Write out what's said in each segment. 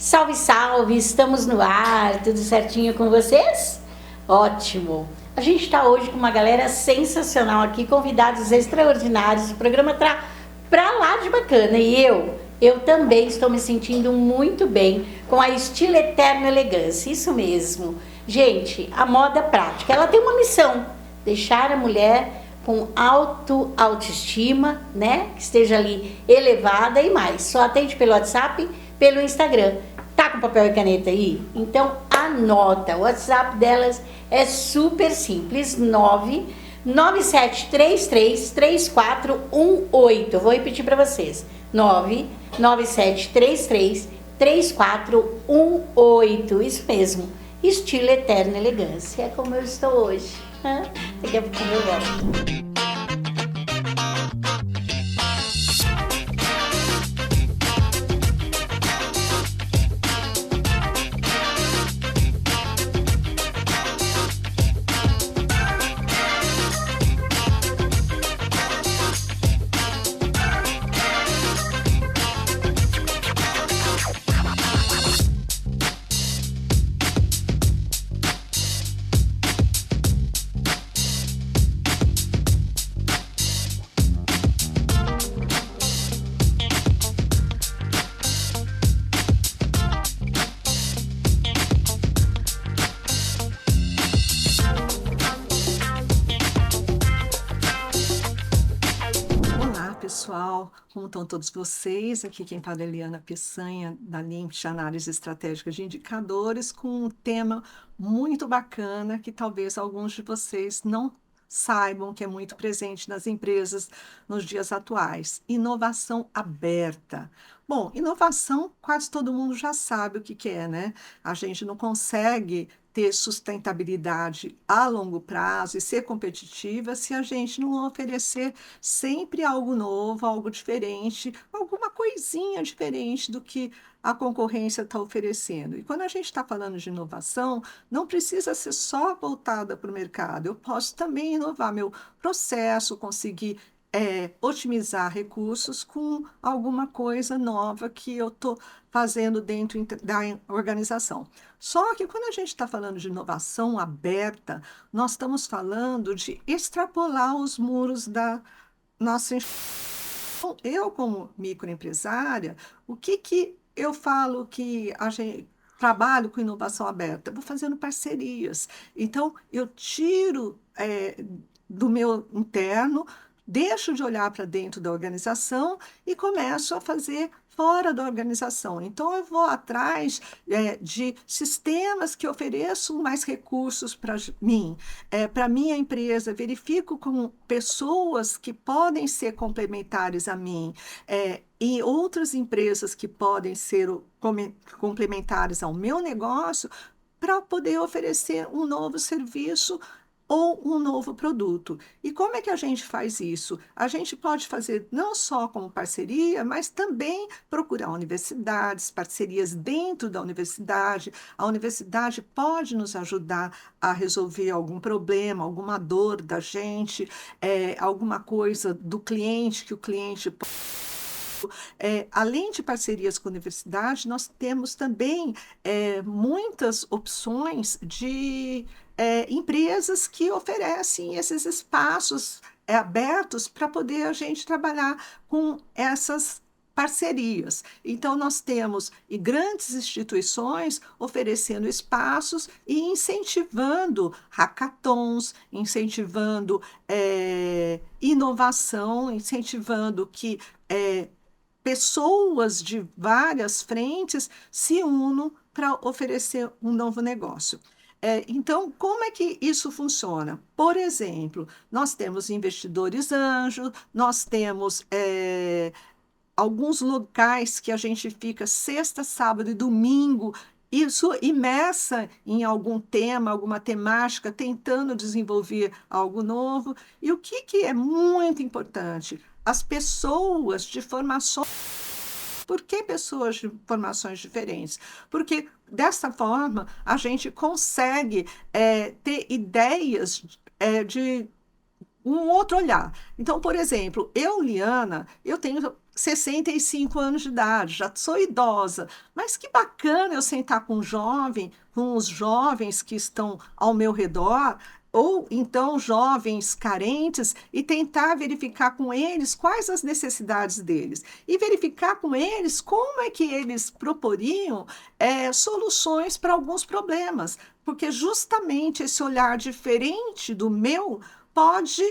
Salve, salve! Estamos no ar, tudo certinho com vocês? Ótimo! A gente está hoje com uma galera sensacional aqui, convidados extraordinários, o programa tá pra lá de bacana e eu também estou me sentindo muito bem com a Estilo Eterno Elegância, isso mesmo. Gente, a moda prática, ela tem uma missão, deixar a mulher com autoestima, né? Que esteja ali elevada e mais. Só atende pelo WhatsApp, pelo Instagram. Tá com papel e caneta aí? Então anota. O WhatsApp delas é super simples, 997333418. Vou repetir para vocês. 997333418. Isso mesmo. Estilo Eterno Elegância. É como eu estou hoje. Daqui a pouco eu volto. Olá, pessoal, como estão todos vocês? Aqui quem fala é Eliana Peçanha, da Limp de Análise Estratégica de Indicadores, com um tema muito bacana que talvez alguns de vocês não saibam que é muito presente nas empresas nos dias atuais: inovação aberta. Bom, inovação quase todo mundo já sabe o que que é, né? A gente não consegue ter sustentabilidade a longo prazo e ser competitiva se a gente não oferecer sempre algo novo, algo diferente, alguma coisinha diferente do que a concorrência está oferecendo. E quando a gente está falando de inovação, não precisa ser só voltada para o mercado. Eu posso também inovar meu processo, conseguir otimizar recursos com alguma coisa nova que eu estou fazendo dentro da organização. Só que quando a gente está falando de inovação aberta, nós estamos falando de extrapolar os muros da nossa. Então, eu, como microempresária, o que que eu falo que a gente trabalho com inovação aberta? Eu vou fazendo parcerias. Então, eu tiro do meu interno, deixo de olhar para dentro da organização e começo a fazer fora da organização. Então, eu vou atrás de sistemas que ofereçam mais recursos para mim, para minha empresa, verifico com pessoas que podem ser complementares a mim, e outras empresas que podem ser complementares ao meu negócio, para poder oferecer um novo serviço ou um novo produto. E como é que a gente faz isso? A gente pode fazer não só como parceria, mas também procurar universidades, parcerias dentro da universidade. A universidade pode nos ajudar a resolver algum problema, alguma dor da gente, alguma coisa do cliente que o cliente. Além de parcerias com a universidade, nós temos também muitas opções de empresas que oferecem esses espaços abertos para poder a gente trabalhar com essas parcerias. Então, nós temos grandes instituições oferecendo espaços e incentivando hackathons, incentivando inovação, incentivando que pessoas de várias frentes se unam para oferecer um novo negócio. Então, como é que isso funciona? Por exemplo, nós temos investidores anjos, nós temos alguns locais que a gente fica sexta, sábado e domingo, isso imersa em algum tema, alguma temática, tentando desenvolver algo novo. E o que que é muito importante? As pessoas de formações. Por que pessoas de formações diferentes? Porque dessa forma a gente consegue ter ideias de um outro olhar. Então, por exemplo, eu, Liana, eu tenho 65 anos de idade, já sou idosa, mas que bacana eu sentar com um jovem, com os jovens que estão ao meu redor, ou então jovens carentes, e tentar verificar com eles quais as necessidades deles, e verificar com eles como é que eles proporiam soluções para alguns problemas, porque justamente esse olhar diferente do meu pode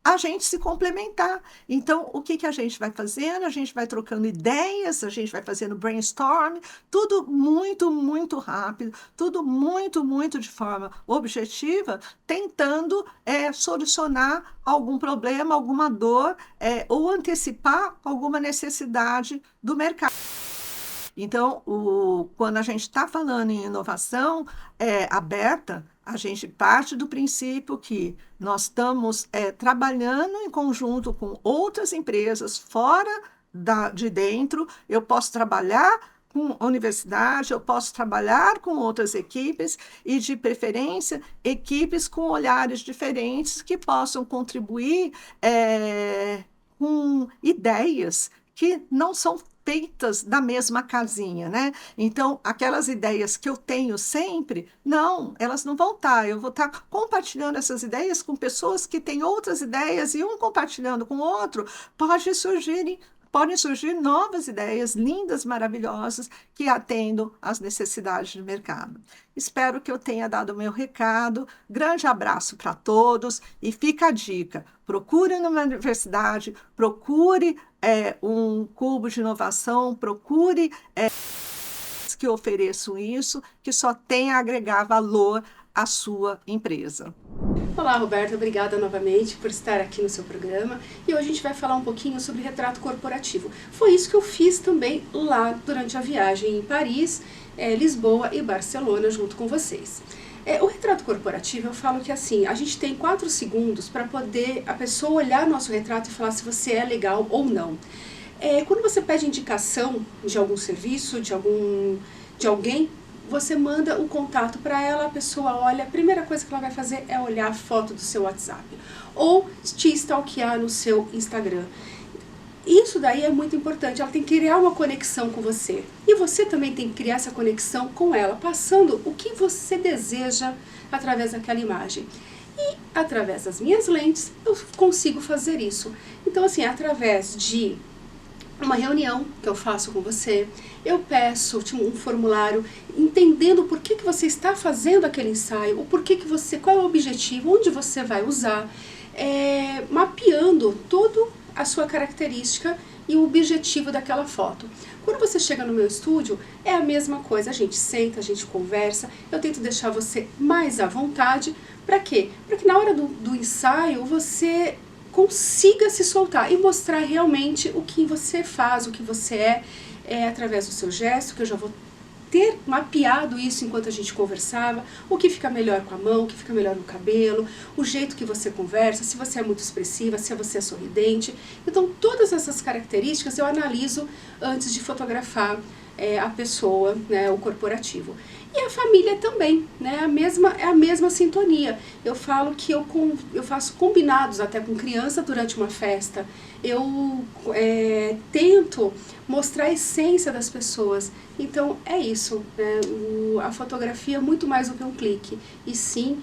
a gente se complementar. Então, o que a gente vai fazendo? A gente vai trocando ideias, a gente vai fazendo brainstorm, tudo muito, muito rápido, tudo muito, muito de forma objetiva, tentando solucionar algum problema, alguma dor, ou antecipar alguma necessidade do mercado. Então, quando a gente está falando em inovação aberta, a gente parte do princípio que nós estamos trabalhando em conjunto com outras empresas fora de dentro. Eu posso trabalhar com a universidade, eu posso trabalhar com outras equipes e, de preferência, equipes com olhares diferentes que possam contribuir com ideias que não são feitas da mesma casinha, né? Então, aquelas ideias que eu tenho sempre, não, elas não vão estar. Eu vou estar compartilhando essas ideias com pessoas que têm outras ideias e um compartilhando com o outro, podem surgir novas ideias lindas, maravilhosas, que atendam às necessidades do mercado. Espero que eu tenha dado o meu recado. Grande abraço para todos e fica a dica: procure numa universidade, procure um cubo de inovação, procure que ofereçam isso, que só tem a agregar valor à sua empresa. Olá, Roberta, obrigada novamente por estar aqui no seu programa, e hoje a gente vai falar um pouquinho sobre retrato corporativo. Foi isso que eu fiz também lá durante a viagem em Paris, Lisboa e Barcelona junto com vocês. O retrato corporativo, eu falo que assim, a gente tem 4 segundos para poder a pessoa olhar nosso retrato e falar se você é legal ou não. Quando você pede indicação de algum serviço, de alguém, você manda o contato para ela, a pessoa olha, a primeira coisa que ela vai fazer é olhar a foto do seu WhatsApp ou te stalkear no seu Instagram. Isso daí é muito importante, ela tem que criar uma conexão com você. E você também tem que criar essa conexão com ela, passando o que você deseja através daquela imagem. E através das minhas lentes eu consigo fazer isso. Então assim, através de uma reunião que eu faço com você, eu peço um formulário entendendo por que você está fazendo aquele ensaio, o porquê que você, qual é o objetivo, onde você vai usar, mapeando toda a sua característica e o objetivo daquela foto. Quando você chega no meu estúdio, é a mesma coisa, a gente senta, a gente conversa, eu tento deixar você mais à vontade. Para quê? Para que na hora do ensaio você consiga se soltar e mostrar realmente o que você faz, o que você através do seu gesto, que eu já vou ter mapeado isso enquanto a gente conversava, o que fica melhor com a mão, o que fica melhor no cabelo, o jeito que você conversa, se você é muito expressiva, se você é sorridente. Então, todas essas características eu analiso antes de fotografar a pessoa, né, o corporativo. E a família também, né, é a mesma sintonia. Eu falo que eu faço combinados até com criança durante uma festa. Eu tento mostrar a essência das pessoas. Então é isso, né? A fotografia é muito mais do que um clique. E sim,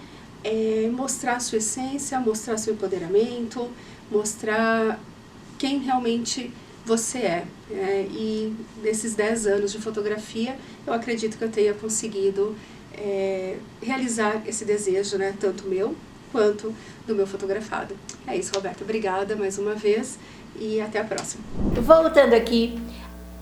mostrar a sua essência, mostrar seu empoderamento, mostrar quem realmente você é. E nesses 10 anos de fotografia, eu acredito que eu tenha conseguido realizar esse desejo, né, tanto meu quanto do meu fotografado. É isso, Roberta. Obrigada mais uma vez e até a próxima. Voltando aqui,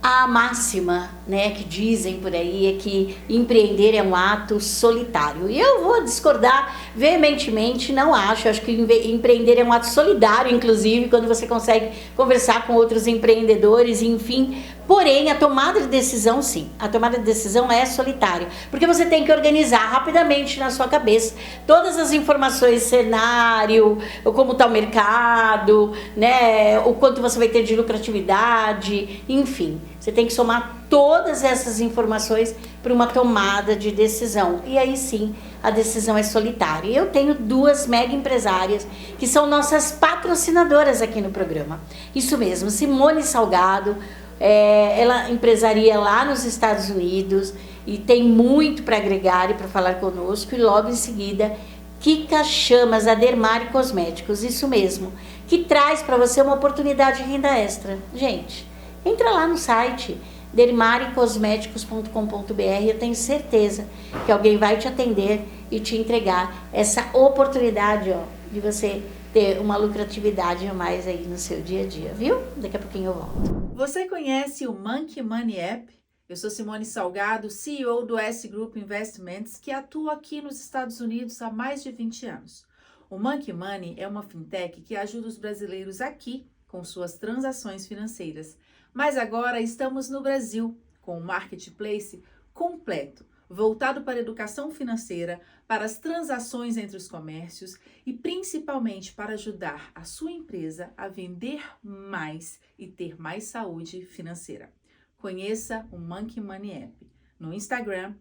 a máxima, né, que dizem por aí é que empreender é um ato solitário. E eu vou discordar veementemente, não acho. Acho que empreender é um ato solidário, inclusive, quando você consegue conversar com outros empreendedores, enfim, Porém, a tomada de decisão, sim, a tomada de decisão é solitária, porque você tem que organizar rapidamente na sua cabeça todas as informações, cenário, como está o mercado, né, o quanto você vai ter de lucratividade, enfim, você tem que somar todas essas informações para uma tomada de decisão. E aí sim, a decisão é solitária. Eu tenho 2 mega empresárias que são nossas patrocinadoras aqui no programa. Isso mesmo, Simone Salgado. Ela empresaria lá nos Estados Unidos e tem muito para agregar e para falar conosco. E logo em seguida, Kika Chamas, a Dermari Cosméticos, isso mesmo, que traz para você uma oportunidade de renda extra. Gente, entra lá no site dermaricosméticos.com.br, eu tenho certeza que alguém vai te atender e te entregar essa oportunidade, ó, de você ter uma lucratividade a mais aí no seu dia a dia, viu? Daqui a pouquinho eu volto. Você conhece o Monkey Money App? Eu sou Simone Salgado, CEO do S Group Investments, que atua aqui nos Estados Unidos há mais de 20 anos. O Monkey Money é uma fintech que ajuda os brasileiros aqui com suas transações financeiras. Mas agora estamos no Brasil, com um marketplace completo, voltado para a educação financeira, para as transações entre os comércios e principalmente para ajudar a sua empresa a vender mais e ter mais saúde financeira. Conheça o Monkey Money App no Instagram,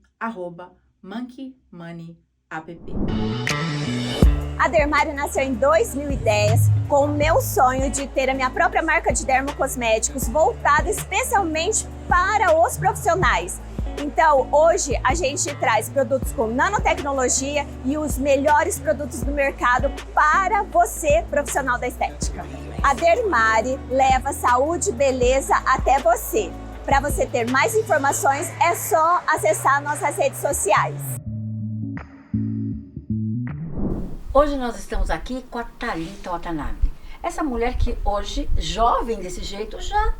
@monkeymoneyapp. A Dermari nasceu em 2010 com o meu sonho de ter a minha própria marca de dermocosméticos voltada especialmente para os profissionais. Então, hoje a gente traz produtos com nanotecnologia e os melhores produtos do mercado para você, profissional da estética. A Dermari leva saúde e beleza até você. Para você ter mais informações, é só acessar nossas redes sociais. Hoje nós estamos aqui com a Thalita Watanabe. Essa mulher que hoje, jovem desse jeito, já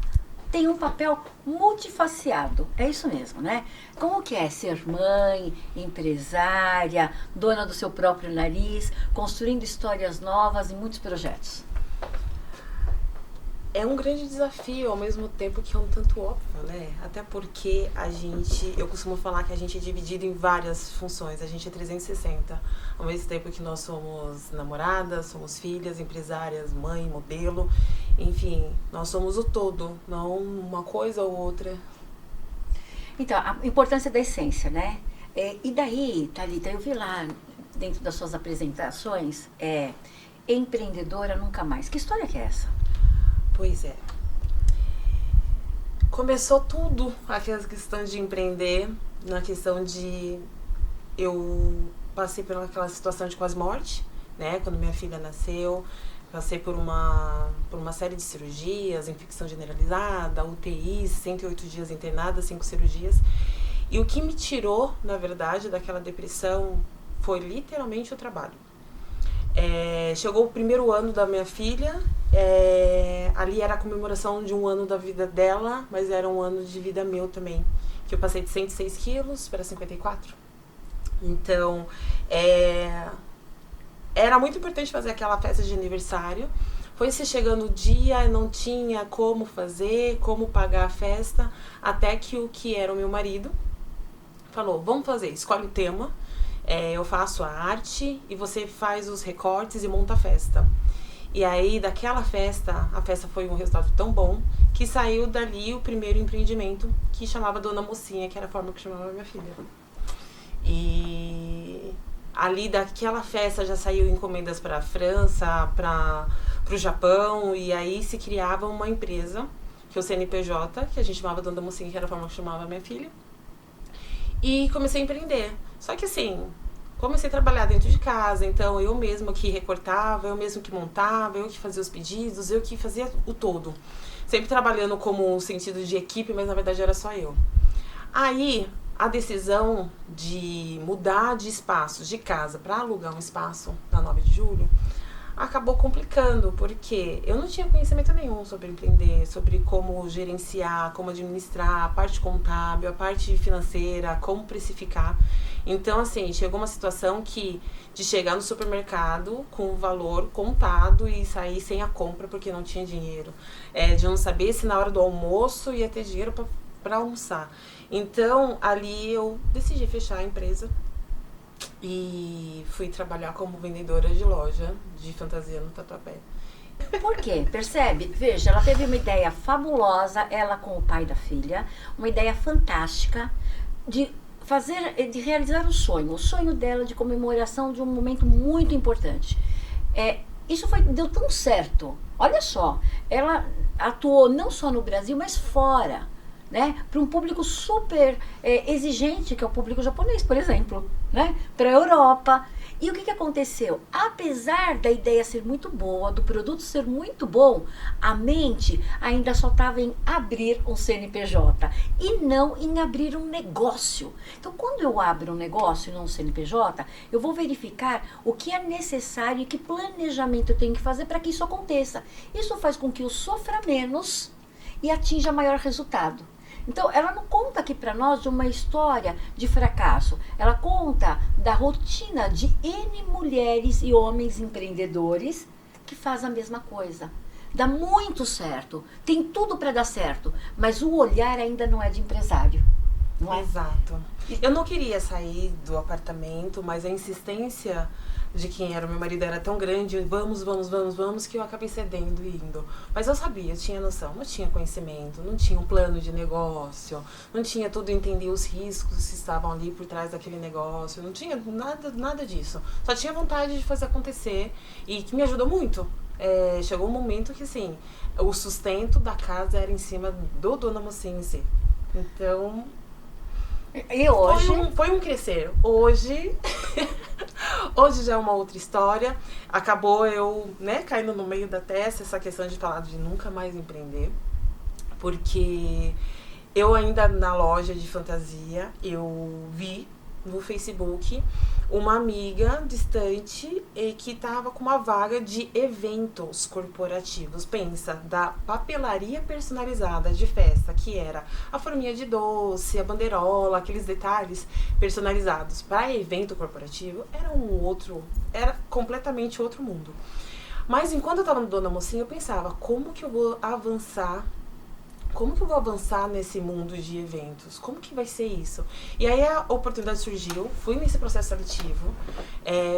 tem um papel multifaciado. É isso mesmo, né? Como que é ser mãe, empresária, dona do seu próprio nariz, construindo histórias novas e muitos projetos? É um grande desafio, ao mesmo tempo que é um tanto óbvio, né? Até porque eu costumo falar que a gente é dividido em várias funções, a gente é 360. Ao mesmo tempo que nós somos namoradas, somos filhas, empresárias, mãe, modelo, enfim, nós somos o todo, não uma coisa ou outra. Então, a importância da essência, né? E daí, Thalita, eu vi lá dentro das suas apresentações, empreendedora nunca mais. Que história que é essa? Pois é. Começou tudo, aquelas questões de empreender, na questão de... Eu passei por aquela situação de quase morte, né? Quando minha filha nasceu, passei por uma série de cirurgias, infecção generalizada, UTI, 108 dias internada, 5 cirurgias. E o que me tirou, na verdade, daquela depressão foi literalmente o trabalho. Chegou o primeiro ano da minha filha, ali era a comemoração de um ano da vida dela, mas era um ano de vida meu também, que eu passei de 106 quilos para 54. Então, era muito importante fazer aquela festa de aniversário. Foi se chegando o dia, não tinha como fazer, como pagar a festa, até que o que era o meu marido falou, vamos fazer, escolhe o tema. Eu faço a arte e você faz os recortes e monta a festa. E aí, daquela festa, a festa foi um resultado tão bom que saiu dali o primeiro empreendimento que chamava Dona Mocinha, que era a forma que chamava minha filha. E ali daquela festa já saiu encomendas para a França, para o Japão, e aí se criava uma empresa, que é o CNPJ, que a gente chamava Dona Mocinha, que era a forma que chamava minha filha. E comecei a empreender. Só que assim, comecei a trabalhar dentro de casa, então eu mesma que recortava, eu mesma que montava, eu que fazia os pedidos, eu que fazia o todo. Sempre trabalhando como um sentido de equipe, mas na verdade era só eu. Aí, a decisão de mudar de espaço, de casa, para alugar um espaço na 9 de julho, acabou complicando, porque eu não tinha conhecimento nenhum sobre empreender, sobre como gerenciar, como administrar, a parte contábil, a parte financeira, como precificar. Então, assim, chegou uma situação de chegar no supermercado com o valor contado e sair sem a compra porque não tinha dinheiro. De não saber se na hora do almoço ia ter dinheiro para almoçar. Então, ali eu decidi fechar a empresa e fui trabalhar como vendedora de loja de fantasia no Tatuapé. Por quê? Percebe? Veja, ela teve uma ideia fabulosa, ela com o pai da filha, uma ideia fantástica de realizar o sonho dela de comemoração de um momento muito importante. Isso deu tão certo. Olha só, ela atuou não só no Brasil, mas fora, né? Para um público super exigente, que é o público japonês, por exemplo, né? Para a Europa. E o que aconteceu? Apesar da ideia ser muito boa, do produto ser muito bom, a mente ainda só estava em abrir um CNPJ e não em abrir um negócio. Então, quando eu abro um negócio e não um CNPJ, eu vou verificar o que é necessário e que planejamento eu tenho que fazer para que isso aconteça. Isso faz com que eu sofra menos e atinja maior resultado. Então, ela não conta aqui para nós de uma história de fracasso. Ela conta da rotina de N mulheres e homens empreendedores que fazem a mesma coisa. Dá muito certo, tem tudo para dar certo, mas o olhar ainda não é de empresário. Não é? Exato. Eu não queria sair do apartamento, mas a insistência de quem era o meu marido era tão grande, vamos, que eu acabei cedendo e indo. Mas eu sabia, eu tinha noção, não tinha conhecimento, não tinha um plano de negócio, não tinha tudo, entender os riscos que estavam ali por trás daquele negócio, não tinha nada disso. Só tinha vontade de fazer acontecer e que me ajudou muito. Chegou um momento que, assim, o sustento da casa era em cima do Dona Mocinha em si. Então... E hoje? Foi um crescer. Hoje já é uma outra história. Acabou eu, caindo no meio da testa essa questão de falar de nunca mais empreender. Porque eu ainda na loja de fantasia, eu vi no Facebook uma amiga distante que estava com uma vaga de eventos corporativos. Pensa, da papelaria personalizada de festa, que era a forminha de doce, a bandeirola, aqueles detalhes personalizados para evento corporativo, era completamente outro mundo. Mas enquanto eu estava no Dona Mocinha, eu pensava, como que eu vou avançar nesse mundo de eventos? Como que vai ser isso? E aí a oportunidade surgiu, fui nesse processo seletivo,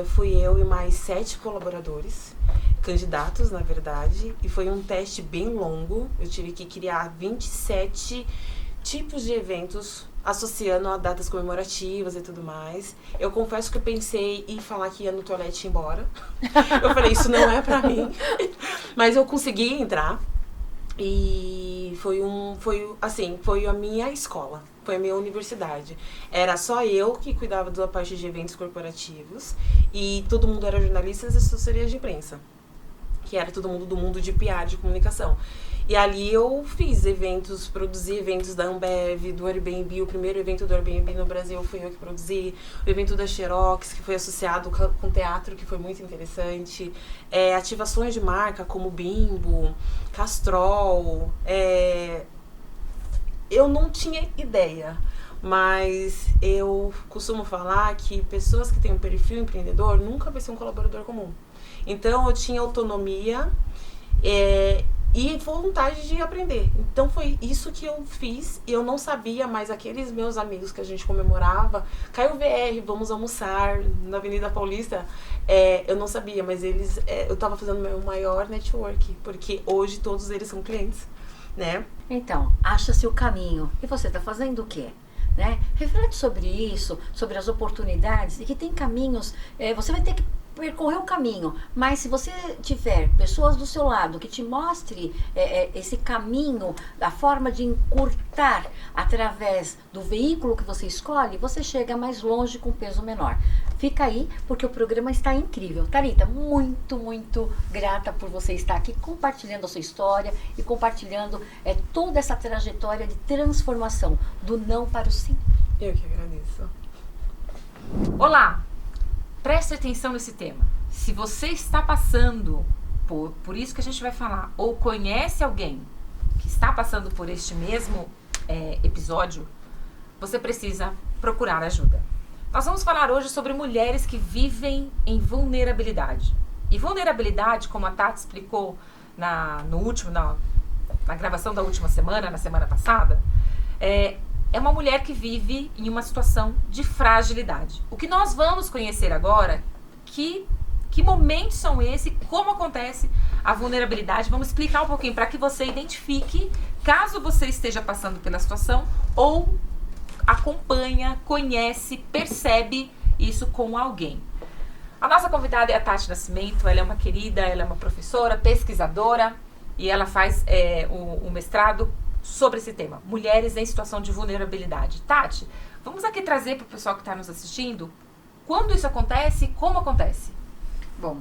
fui eu e mais 7 colaboradores, candidatos na verdade, e foi um teste bem longo. Eu tive que criar 27 tipos de eventos associando a datas comemorativas e tudo mais. Eu confesso que eu pensei em falar que ia no toalete e ir embora. Eu falei, isso não é pra mim. Mas eu consegui entrar. E foi a minha escola, foi a minha universidade. Era só eu que cuidava da parte de eventos corporativos e todo mundo era jornalistas e assessoria de imprensa, que era todo mundo do mundo de PR, de comunicação. E ali eu fiz eventos, produzi eventos da Ambev, do Airbnb. O primeiro evento do Airbnb no Brasil fui eu que produzi. O evento da Xerox, que foi associado com teatro, que foi muito interessante. Ativações de marca como Bimbo, Castrol. Eu não tinha ideia, mas eu costumo falar que pessoas que têm um perfil empreendedor nunca vai ser um colaborador comum. Então eu tinha autonomia e vontade de aprender. Então foi isso que eu fiz. E eu não sabia, mas aqueles meus amigos que a gente comemorava, Caio VR, vamos almoçar na Avenida Paulista, eu não sabia, mas eu estava fazendo meu maior network, porque hoje todos eles são clientes, né? Então, acha-se o caminho. E você está fazendo o quê? Né? Reflete sobre isso, sobre as oportunidades, e que tem caminhos, você vai ter que percorrer o caminho, mas se você tiver pessoas do seu lado que te mostre esse caminho, a forma de encurtar através do veículo que você escolhe, você chega mais longe com peso menor. Fica aí, porque o programa está incrível. Thalita, muito, muito grata por você estar aqui compartilhando a sua história e compartilhando toda essa trajetória de transformação do não para o sim. Eu que agradeço. Olá! Preste atenção nesse tema. Se você está passando por isso que a gente vai falar, ou conhece alguém que está passando por este mesmo episódio, você precisa procurar ajuda. Nós vamos falar hoje sobre mulheres que vivem em vulnerabilidade. E vulnerabilidade, como a Tati explicou na gravação da última semana, na semana passada, é uma mulher que vive em uma situação de fragilidade. O que nós vamos conhecer agora, que momentos são esses, como acontece a vulnerabilidade, vamos explicar um pouquinho para que você identifique, caso você esteja passando pela situação, ou acompanha, conhece, percebe isso com alguém. A nossa convidada é a Tati Nascimento, ela é uma querida, ela é uma professora, pesquisadora, e ela faz o mestrado sobre esse tema, mulheres em situação de vulnerabilidade. Tati, vamos aqui trazer para o pessoal que está nos assistindo, quando isso acontece, como acontece? Bom,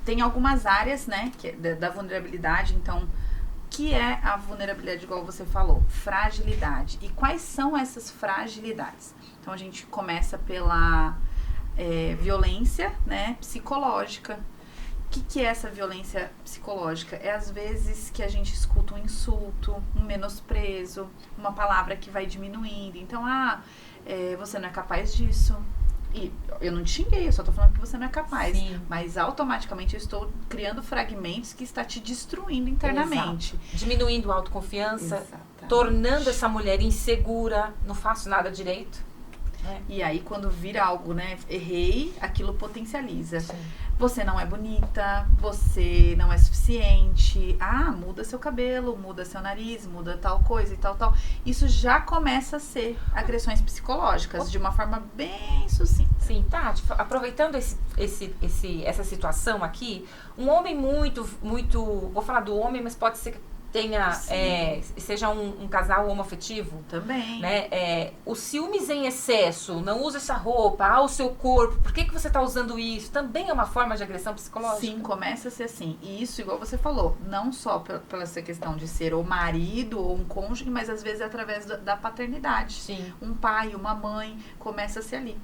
tem algumas áreas, né, da vulnerabilidade, então, que é a vulnerabilidade, igual você falou, fragilidade. E quais são essas fragilidades? Então, a gente começa pela violência, né, psicológica. O que é essa violência psicológica? É às vezes que a gente escuta um insulto, um menosprezo, uma palavra que vai diminuindo. Então, você não é capaz disso. E eu não te xinguei, eu só tô falando que você não é capaz. Sim. Mas automaticamente eu estou criando fragmentos que está te destruindo internamente. Exato. Diminuindo a autoconfiança, Exatamente. tornando essa mulher insegura, não faço nada direito. E aí quando vira algo, né, errei, aquilo potencializa. Sim. Você não é bonita, você não é suficiente, muda seu cabelo, muda seu nariz, muda tal coisa e tal. Isso já começa a ser agressões psicológicas, de uma forma bem sucinta. Sim, Tati, aproveitando essa situação aqui, um homem muito, vou falar do homem, mas pode ser que seja um casal homoafetivo. Também. Né? O ciúmes em excesso, não usa essa roupa, o seu corpo, por que você está usando isso? Também é uma forma de agressão psicológica? Sim, começa a ser assim. E isso, igual você falou, não só pela essa questão de ser o marido ou um cônjuge, mas às vezes através da paternidade. Sim. Um pai, uma mãe, começa a ser ali.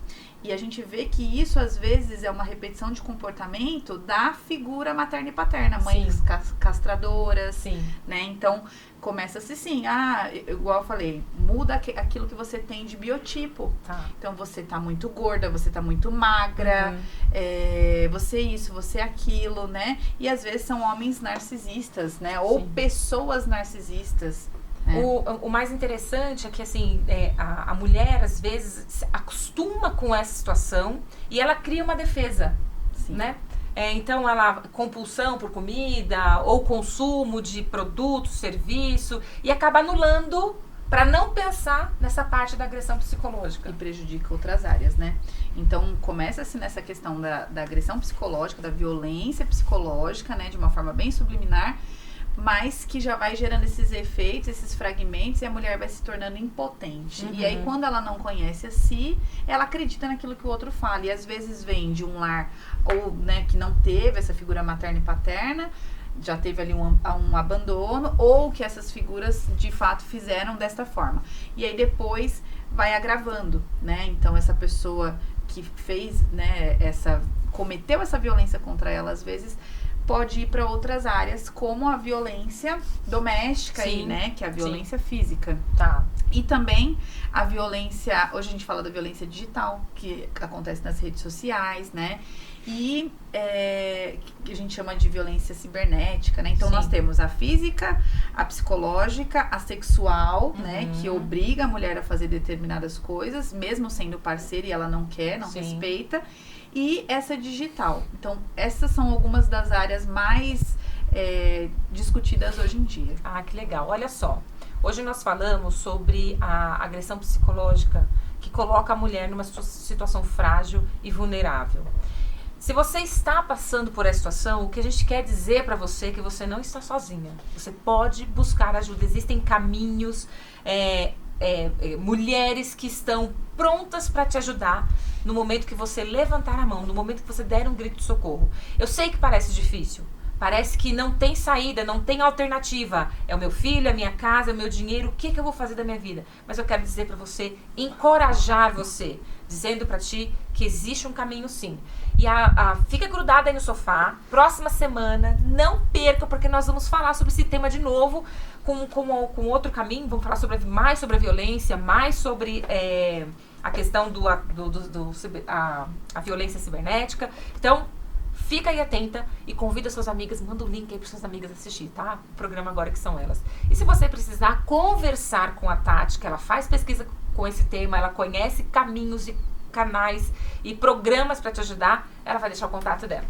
E a gente vê que isso, às vezes, é uma repetição de comportamento da figura materna e paterna. Mães castradoras, Sim. né? Então, começa-se sim. Igual eu falei, muda aquilo que você tem de biotipo. Tá. Então, você tá muito gorda, você tá muito magra, você isso, você aquilo, né? E, às vezes, são homens narcisistas, né? Ou pessoas narcisistas. O mais interessante é que assim, a mulher às vezes se acostuma com essa situação e ela cria uma defesa, né? Então ela compulsão por comida ou consumo de produto, serviço, e acaba anulando para não pensar nessa parte da agressão psicológica. E prejudica outras áreas, né? Então começa-se nessa questão da agressão psicológica, da violência psicológica, né? De uma forma bem subliminar, mas que já vai gerando esses efeitos, esses fragmentos, e a mulher vai se tornando impotente. E aí, quando ela não conhece a si, ela acredita naquilo que o outro fala. E às vezes vem de um lar, ou, né, que não teve essa figura materna e paterna, já teve ali um abandono, ou que essas figuras, de fato, fizeram desta forma. E aí, depois, vai agravando, né? Então, essa pessoa que fez, né, cometeu essa violência contra ela, às vezes, pode ir para outras áreas, como a violência doméstica, aí, né? Que é a violência física. Tá. E também a violência, hoje a gente fala da violência digital, que acontece nas redes sociais, né? E que a gente chama de violência cibernética, né? Então nós temos a física, a psicológica, a sexual, né? Que obriga a mulher a fazer determinadas coisas, mesmo sendo parceira e ela não quer, não respeita. E essa digital. Então, essas são algumas das áreas mais discutidas hoje em dia. Que legal. Olha só, hoje nós falamos sobre a agressão psicológica que coloca a mulher numa situação frágil e vulnerável. Se você está passando por essa situação, o que a gente quer dizer para você é que você não está sozinha. Você pode buscar ajuda. Existem caminhos, mulheres que estão prontas para te ajudar no momento que você levantar a mão, no momento que você der um grito de socorro. Eu sei que parece difícil, Parece que não tem saída, não tem alternativa. É o meu filho, a minha casa, é o meu dinheiro, o que eu vou fazer da minha vida? Mas eu quero dizer para você, encorajar você, dizendo para ti que existe um caminho sim. E fica grudada aí no sofá, próxima semana, não perca, porque nós vamos falar sobre esse tema de novo, com outro caminho, vamos falar mais sobre a violência, mais sobre a questão a violência cibernética. Então, fica aí atenta e convida suas amigas, manda o link aí para suas amigas assistir, tá? O programa agora que são elas. E se você precisar conversar com a Tati, que ela faz pesquisa com esse tema, ela conhece caminhos e canais e programas para te ajudar, ela vai deixar o contato dela.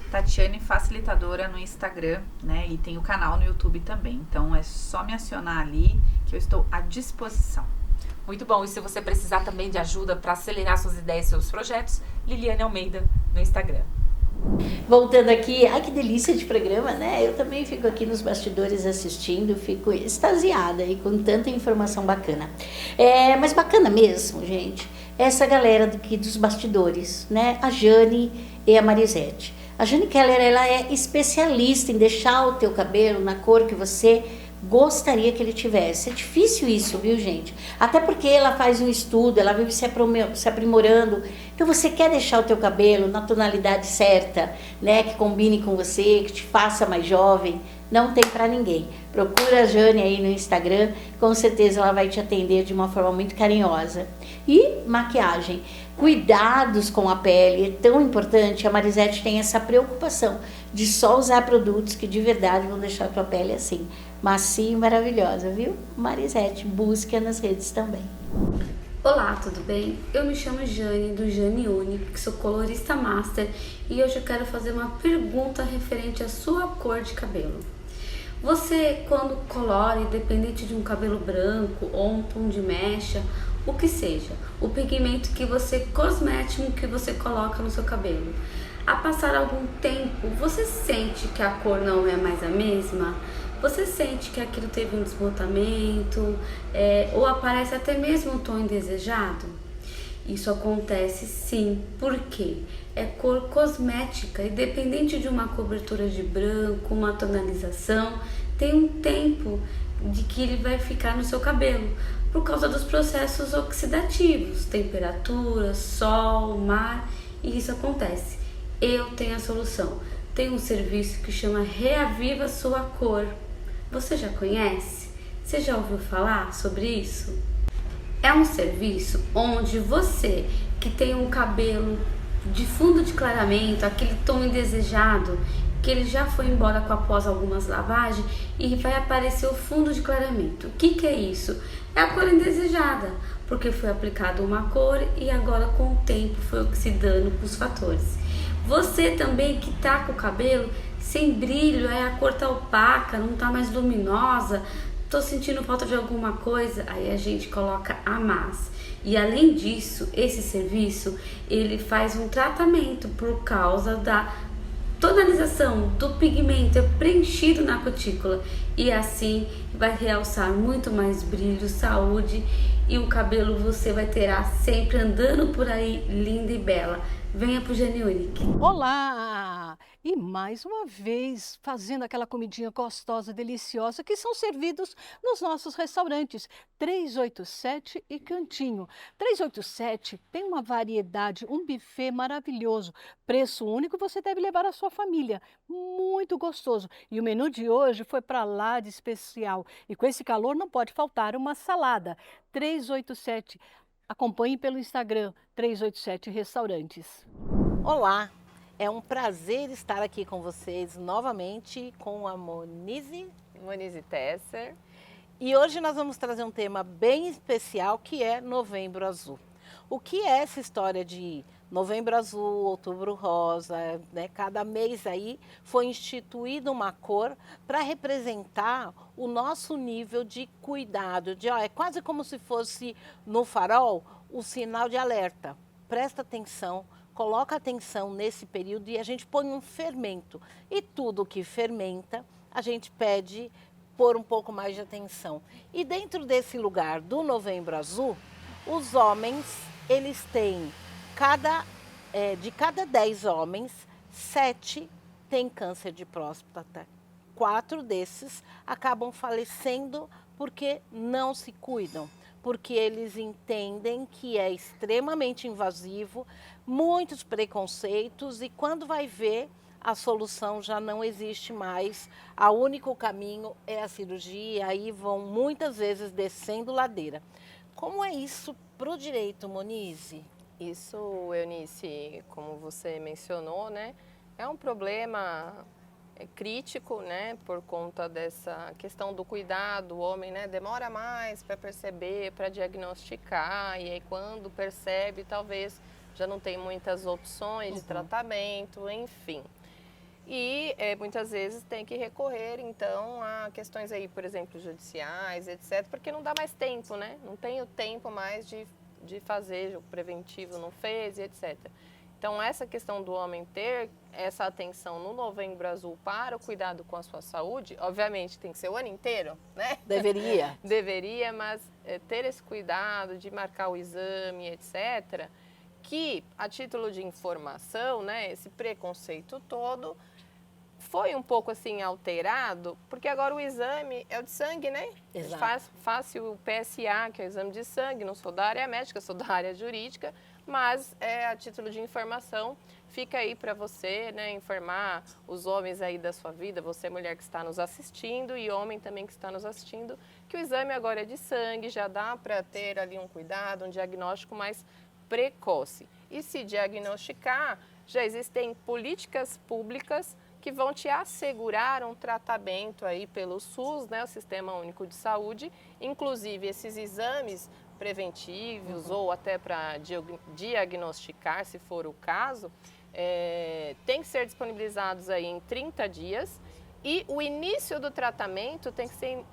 Tatiane Facilitadora no Instagram, né? E tem o canal no YouTube também. Então é só me acionar ali que eu estou à disposição. Muito bom. E se você precisar também de ajuda para acelerar suas ideias e seus projetos, Liliane Almeida no Instagram. Voltando aqui, ai que delícia de programa, né? Eu também fico aqui nos bastidores assistindo, fico extasiada e com tanta informação bacana. Mas bacana mesmo, gente, essa galera aqui dos bastidores, né? A Jane e a Marisete. A Jane Keller, ela é especialista em deixar o teu cabelo na cor que você gostaria que ele tivesse. É difícil isso, viu, gente? Até porque ela faz um estudo, ela vive se aprimorando. Então, você quer deixar o teu cabelo na tonalidade certa, né? Que combine com você, que te faça mais jovem. Não tem pra ninguém. Procura a Jane aí no Instagram, com certeza ela vai te atender de uma forma muito carinhosa. E maquiagem. Cuidados com a pele, é tão importante. A Marisete tem essa preocupação de só usar produtos que de verdade vão deixar a tua pele assim, macia e maravilhosa, viu? Marisete, busque nas redes também. Olá, tudo bem? Eu me chamo Jane, do Jane Unique, sou colorista master e hoje eu quero fazer uma pergunta referente à sua cor de cabelo. Você, quando colore, independente de um cabelo branco ou um tom de mecha, o que seja, o pigmento cosmético que você coloca no seu cabelo, a passar algum tempo, você sente que a cor não é mais a mesma? Você sente que aquilo teve um desbotamento, ou aparece até mesmo um tom indesejado? Isso acontece sim, porque é cor cosmética, independente de uma cobertura de branco, uma tonalização, tem um tempo de que ele vai ficar no seu cabelo, por causa dos processos oxidativos, temperatura, sol, mar, e isso acontece. Eu tenho a solução, tem um serviço que chama Reaviva Sua Cor. Você já conhece? Você já ouviu falar sobre isso? É um serviço onde você que tem um cabelo de fundo de clareamento, aquele tom indesejado, que ele já foi embora após algumas lavagens e vai aparecer o fundo de clareamento. O que é isso? É a cor indesejada, porque foi aplicada uma cor e agora com o tempo foi oxidando com os fatores. Você também que tá com o cabelo sem brilho, a cor tá opaca, não tá mais luminosa, tô sentindo falta de alguma coisa, aí a gente coloca a massa. E além disso, esse serviço, ele faz um tratamento por causa da tonalização do pigmento preenchido na cutícula e assim vai realçar muito mais brilho, saúde e o cabelo você vai ter sempre andando por aí linda e bela. Venha pro Jane Unique. Olá! E mais uma vez fazendo aquela comidinha gostosa, deliciosa que são servidos nos nossos restaurantes 387 e Cantinho. 387 tem uma variedade, um buffet maravilhoso, preço único, você deve levar a sua família, muito gostoso. E o menu de hoje foi para lá de especial e com esse calor não pode faltar uma salada. 387, acompanhe pelo Instagram 387 Restaurantes. Olá! É um prazer estar aqui com vocês novamente com a Monize Tesser. E hoje nós vamos trazer um tema bem especial que é Novembro Azul. O que é essa história de Novembro Azul, Outubro Rosa, né? Cada mês aí foi instituída uma cor para representar o nosso nível de cuidado. É quase como se fosse no farol o sinal de alerta. Presta atenção. Coloca atenção nesse período e a gente põe um fermento. E tudo que fermenta, a gente pede por um pouco mais de atenção. E dentro desse lugar do Novembro Azul, os homens, eles têm, de cada 10 homens, 7 têm câncer de próstata. 4 desses acabam falecendo porque não se cuidam, porque eles entendem que é extremamente invasivo, muitos preconceitos, e quando vai ver, a solução já não existe mais. O único caminho é a cirurgia, e aí vão muitas vezes descendo ladeira. Como é isso para o direito, Monize? Isso, Eunice, como você mencionou, né, é um problema crítico, né, por conta dessa questão do cuidado. O homem, né, demora mais para perceber, para diagnosticar, e aí quando percebe, talvez já não tem muitas opções de tratamento, enfim. E muitas vezes tem que recorrer, então, a questões aí, por exemplo, judiciais, etc., porque não dá mais tempo, né? Não tem o tempo mais de fazer, o preventivo não fez, etc. Então, essa questão do homem ter essa atenção no Novembro Azul para o cuidado com a sua saúde, obviamente tem que ser o ano inteiro, né? Deveria. Deveria, mas ter esse cuidado de marcar o exame, etc., que, a título de informação, né, esse preconceito todo foi um pouco assim alterado, porque agora o exame é o de sangue, né? Exato. Faz o PSA, que é o exame de sangue, não sou da área médica, sou da área jurídica, mas a título de informação fica aí para você, né, informar os homens aí da sua vida, você mulher que está nos assistindo e homem também que está nos assistindo, que o exame agora é de sangue, já dá para ter ali um cuidado, um diagnóstico mais precoce. E se diagnosticar, já existem políticas públicas que vão te assegurar um tratamento aí pelo SUS, né, o Sistema Único de Saúde, inclusive esses exames preventivos ou até para diagnosticar, se for o caso, tem que ser disponibilizados aí em 30 dias e o início do tratamento tem que ser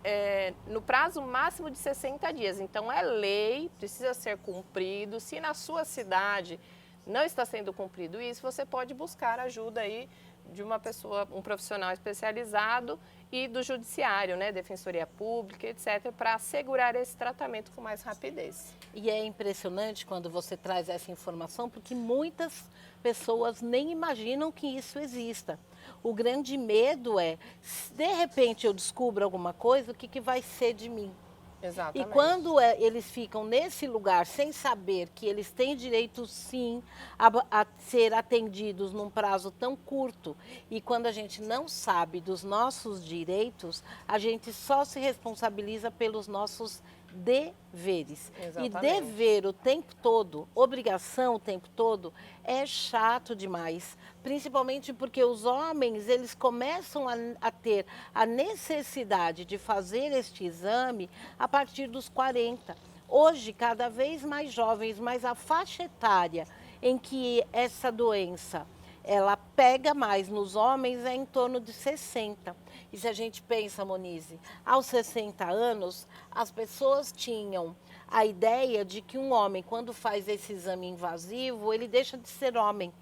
no prazo máximo de 60 dias. Então é lei, precisa ser cumprido. Se na sua cidade não está sendo cumprido isso, você pode buscar ajuda aí de uma pessoa, um profissional especializado e do judiciário, né, Defensoria Pública, etc., para assegurar esse tratamento com mais rapidez. E é impressionante quando você traz essa informação, porque muitas pessoas nem imaginam que isso exista. O grande medo é, se de repente eu descubro alguma coisa, o que vai ser de mim? Exatamente. E quando eles ficam nesse lugar sem saber que eles têm direito sim a ser atendidos num prazo tão curto, e quando a gente não sabe dos nossos direitos, a gente só se responsabiliza pelos nossos deveres. Exatamente. E dever o tempo todo, obrigação o tempo todo, é chato demais. Principalmente porque os homens, eles começam a ter a necessidade de fazer este exame a partir dos 40. Hoje, cada vez mais jovens, mas a faixa etária em que essa doença ela pega mais nos homens é em torno de 60. E se a gente pensa, Monize, aos 60 anos, as pessoas tinham a ideia de que um homem, quando faz esse exame invasivo, ele deixa de ser homem.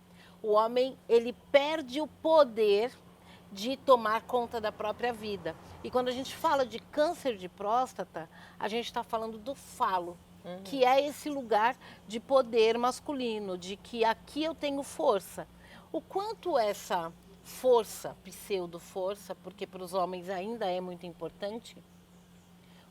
O homem, ele perde o poder de tomar conta da própria vida. E quando a gente fala de câncer de próstata, a gente está falando do falo, que é esse lugar de poder masculino, de que aqui eu tenho força. O quanto essa força, pseudo-força, porque para os homens ainda é muito importante,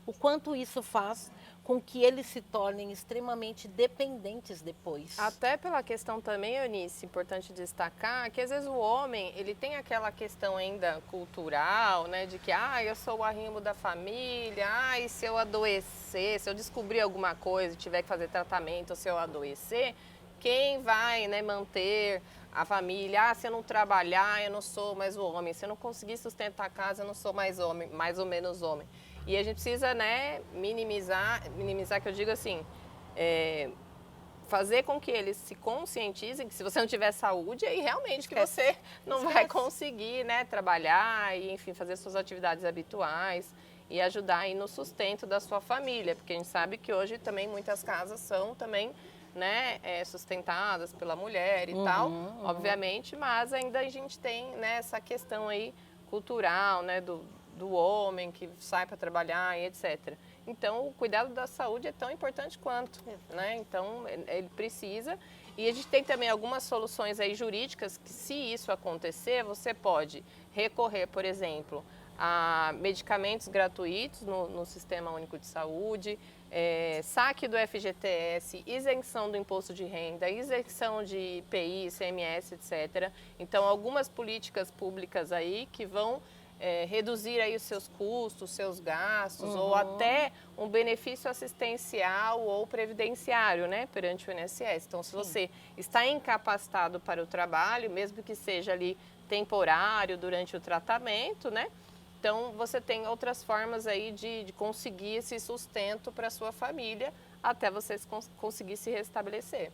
o quanto isso faz com que eles se tornem extremamente dependentes depois. Até pela questão também, Eunice, importante destacar que às vezes o homem, ele tem aquela questão ainda cultural, né, de que eu sou o arrimo da família, e se eu adoecer, se eu descobrir alguma coisa e tiver que fazer tratamento, ou se eu adoecer, quem vai, né, manter a família? Se eu não trabalhar, eu não sou mais o homem. Se eu não conseguir sustentar a casa, eu não sou mais homem, mais ou menos homem. E a gente precisa, né, minimizar que eu digo assim, fazer com que eles se conscientizem que se você não tiver saúde, aí realmente que você não vai conseguir, né, trabalhar e, enfim, fazer suas atividades habituais e ajudar aí no sustento da sua família. Porque a gente sabe que hoje também muitas casas são também, né, sustentadas pela mulher e tal, obviamente, mas ainda a gente tem, né, essa questão aí cultural, né, do homem que sai para trabalhar e etc. Então, o cuidado da saúde é tão importante quanto, né? Então, ele precisa. E a gente tem também algumas soluções aí jurídicas que, se isso acontecer, você pode recorrer, por exemplo, a medicamentos gratuitos no Sistema Único de Saúde, saque do FGTS, isenção do imposto de renda, isenção de IPI, ICMS, etc. Então, algumas políticas públicas aí que vão reduzir aí os seus custos, seus gastos, ou até um benefício assistencial ou previdenciário, né, perante o INSS. Então, se você está incapacitado para o trabalho, mesmo que seja ali temporário durante o tratamento, né, então você tem outras formas aí de conseguir esse sustento para a sua família até você conseguir se restabelecer.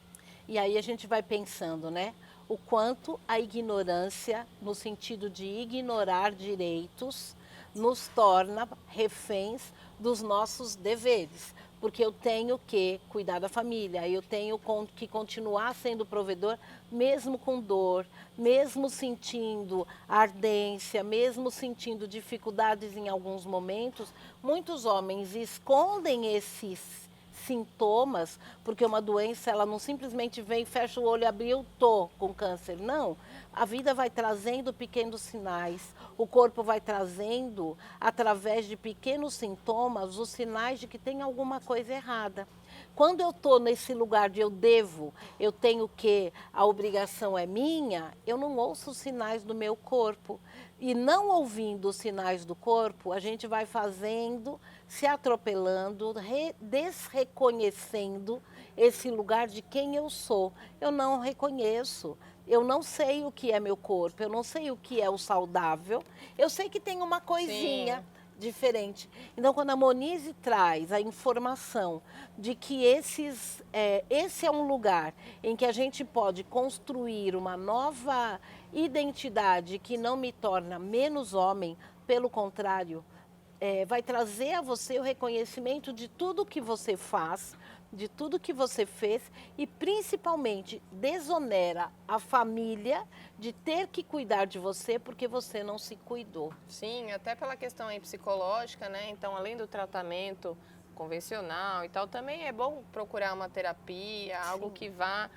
E aí a gente vai pensando, né? O quanto a ignorância, no sentido de ignorar direitos, nos torna reféns dos nossos deveres. Porque eu tenho que cuidar da família, eu tenho que continuar sendo provedor, mesmo com dor, mesmo sentindo ardência, mesmo sentindo dificuldades em alguns momentos. Muitos homens escondem esses sintomas, porque uma doença, ela não simplesmente vem, fecha o olho, abriu, tô com câncer. Não, a vida vai trazendo pequenos sinais, o corpo vai trazendo, através de pequenos sintomas, os sinais de que tem alguma coisa errada. Quando eu estou nesse lugar de eu devo, eu tenho que, a obrigação é minha, eu não ouço os sinais do meu corpo. E não ouvindo os sinais do corpo, a gente vai fazendo, se atropelando, desreconhecendo esse lugar de quem eu sou. Eu não reconheço, eu não sei o que é meu corpo, eu não sei o que é o saudável, eu sei que tem uma coisinha diferente. Então, quando a Monize traz a informação de que esse é um lugar em que a gente pode construir uma nova identidade que não me torna menos homem, pelo contrário, vai trazer a você o reconhecimento de tudo que você faz, de tudo que você fez e principalmente desonera a família de ter que cuidar de você porque você não se cuidou. Sim, até pela questão aí psicológica, né? Então, além do tratamento convencional e tal, também é bom procurar uma terapia, algo que vá,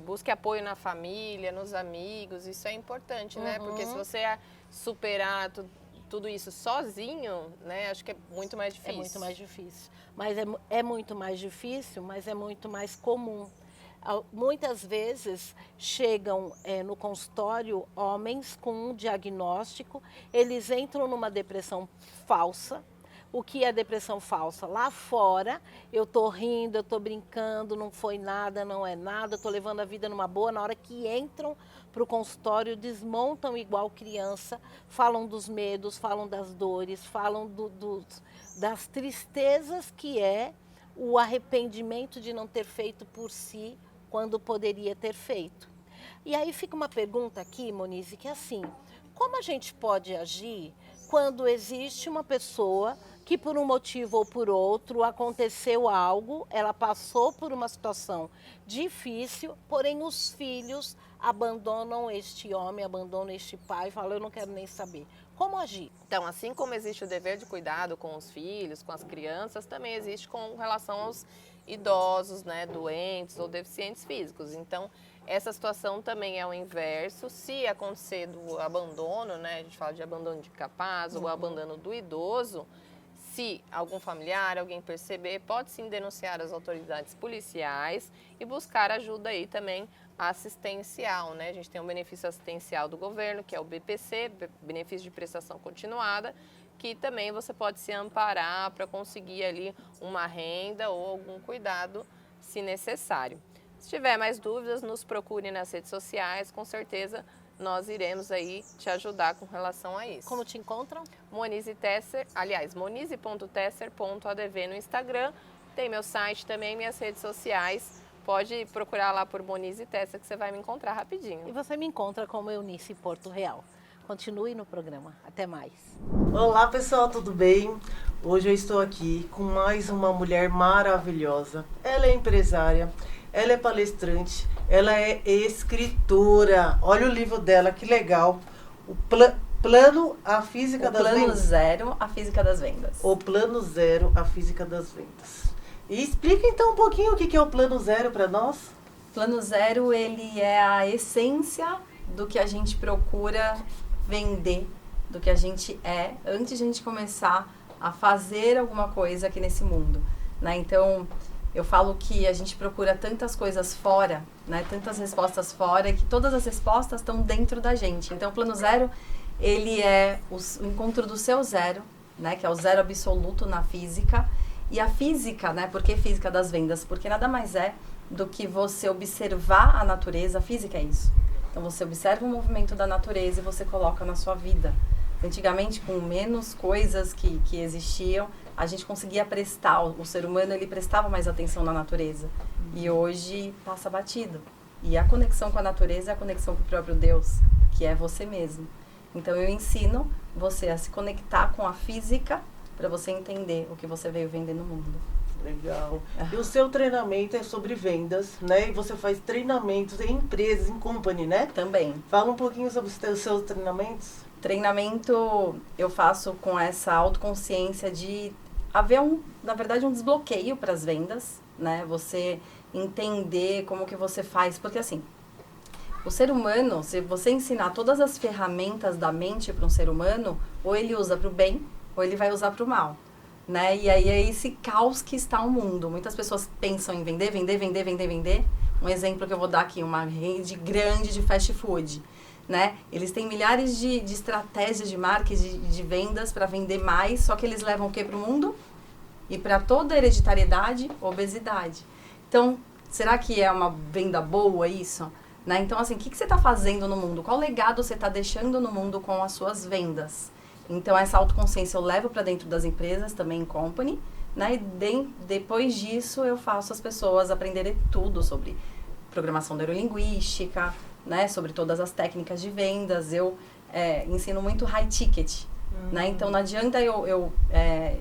busque apoio na família, nos amigos, isso é importante, né? Porque se você superar tudo isso sozinho, né, acho que é muito mais difícil. É muito mais difícil. Mas é muito mais difícil, mas é muito mais comum. Muitas vezes chegam no consultório homens com um diagnóstico, eles entram numa depressão falsa. O que é depressão falsa? Lá fora, eu estou rindo, eu estou brincando, não foi nada, não é nada, estou levando a vida numa boa. Na hora que entram para o consultório, desmontam igual criança, falam dos medos, falam das dores, falam das tristezas que é o arrependimento de não ter feito por si quando poderia ter feito. E aí fica uma pergunta aqui, Monize, que é assim, como a gente pode agir quando existe uma pessoa que por um motivo ou por outro aconteceu algo, ela passou por uma situação difícil, porém os filhos abandonam este homem, abandonam este pai, falam, eu não quero nem saber. Como agir? Então, assim como existe o dever de cuidado com os filhos, com as crianças, também existe com relação aos idosos, né, doentes ou deficientes físicos. Então, essa situação também é o inverso. Se acontecer do abandono, né, a gente fala de abandono de capaz ou abandono do idoso, se algum familiar, alguém perceber, pode sim denunciar as autoridades policiais e buscar ajuda aí também assistencial, né? A gente tem um benefício assistencial do governo, que é o BPC, benefício de prestação continuada, que também você pode se amparar para conseguir ali uma renda ou algum cuidado, se necessário. Se tiver mais dúvidas, nos procure nas redes sociais, com certeza nós iremos aí te ajudar com relação a isso. Como te encontram? Monize Tesser, aliás, monize.tesser.adv no Instagram. Tem meu site também, minhas redes sociais. Pode procurar lá por Monize Tesser que você vai me encontrar rapidinho. E você me encontra como Eunice Porto Real. Continue no programa. Até mais. Olá, pessoal, tudo bem? Hoje eu estou aqui com mais uma mulher maravilhosa. Ela é empresária, ela é palestrante, ela é escritora. Olha o livro dela, que legal. Plano A Física das Plano Vendas. Zero, a Física das Vendas. O Plano Zero, a Física das Vendas. E explica então um pouquinho o que é o Plano Zero para nós. Plano Zero, ele é a essência do que a gente procura vender, do que a gente é, antes de a gente começar a fazer alguma coisa aqui nesse mundo, né? Então, eu falo que a gente procura tantas coisas fora, né? Tantas respostas fora, e que todas as respostas estão dentro da gente. Então, o Plano Zero, ele é o encontro do seu zero, né? Que é o zero absoluto na física. E a física, né? Por que física das vendas? Porque nada mais é do que você observar a natureza. A física é isso. Então, você observa o movimento da natureza e você coloca na sua vida. Antigamente, com menos coisas que existiam, a gente conseguia prestar, o ser humano ele prestava mais atenção na natureza. E hoje passa batido. E a conexão com a natureza é a conexão com o próprio Deus, que é você mesmo. Então eu ensino você a se conectar com a física para você entender o que você veio vender no mundo. Legal. E o seu treinamento é sobre vendas, né? E você faz treinamentos em empresas, em company, né? Também. Fala um pouquinho sobre os seus treinamentos. Treinamento eu faço com essa autoconsciência de haver na verdade um desbloqueio para as vendas, né? Você entender como que você faz, porque assim, o ser humano, se você ensinar todas as ferramentas da mente para um ser humano, ou ele usa para o bem, ou ele vai usar para o mal, né? E aí é esse caos que está o mundo. Muitas pessoas pensam em vender. Um exemplo que eu vou dar aqui, uma rede grande de fast food, né? Eles têm milhares de estratégias de marketing, de vendas para vender mais, só que eles levam o que para o mundo? E para toda a hereditariedade, obesidade. Então, será que é uma venda boa isso? Né? Então, assim, o que você está fazendo no mundo? Qual legado você está deixando no mundo com as suas vendas? Então, essa autoconsciência eu levo para dentro das empresas, também em company, né? E depois disso, eu faço as pessoas aprenderem tudo sobre programação neurolinguística, né? Sobre todas as técnicas de vendas. Eu ensino muito high ticket, né? Então, não adianta eu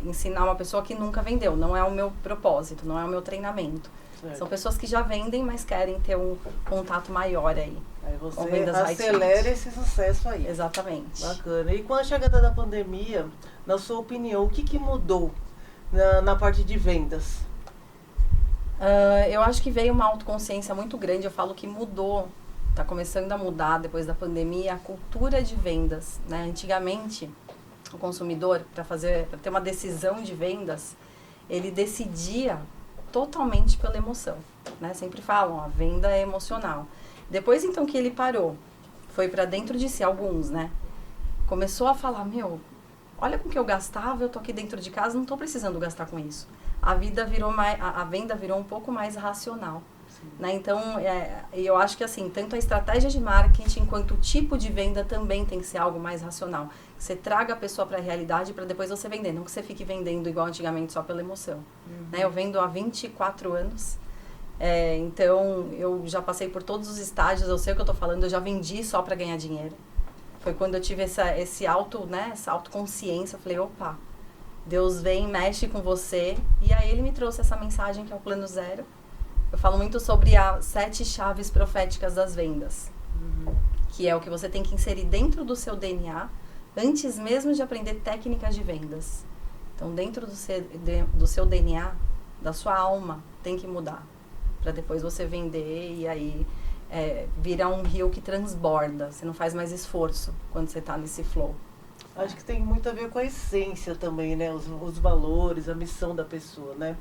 ensinar uma pessoa que nunca vendeu. Não é o meu propósito, não é o meu treinamento. Certo. São pessoas que já vendem, mas querem ter um contato maior aí. Aí você acelera esse sucesso aí. Exatamente. Bacana. E com a chegada da pandemia, na sua opinião, o que mudou na parte de vendas? Eu acho que veio uma autoconsciência muito grande. Eu falo que mudou, está começando a mudar depois da pandemia, a cultura de vendas, né? Antigamente, o consumidor, para ter uma decisão de vendas, ele decidia totalmente pela emoção, né? Sempre falam, a venda é emocional. Depois, então, que ele parou, foi para dentro de si, alguns, né? Começou a falar, olha com o que eu gastava, eu tô aqui dentro de casa, não tô precisando gastar com isso. A venda virou um pouco mais racional, né? Então, eu acho que assim, tanto a estratégia de marketing quanto o tipo de venda também tem que ser algo mais racional. Você traga a pessoa para a realidade para depois você vender, não que você fique vendendo igual antigamente só pela emoção. Né? Eu vendo há 24 anos, então eu já passei por todos os estágios, eu sei o que eu tô falando, eu já vendi só para ganhar dinheiro. Foi quando eu tive essa autoconsciência, eu falei, opa, Deus vem, mexe com você, e aí ele me trouxe essa mensagem que é o Plano Zero. Eu falo muito sobre as 7 chaves proféticas das vendas, que é o que você tem que inserir dentro do seu DNA, antes mesmo de aprender técnicas de vendas. Então, dentro do seu DNA, da sua alma, tem que mudar, para depois você vender e aí virar um rio que transborda. Você não faz mais esforço quando você está nesse flow. Acho que tem muito a ver com a essência também, né? Os valores, a missão da pessoa, né?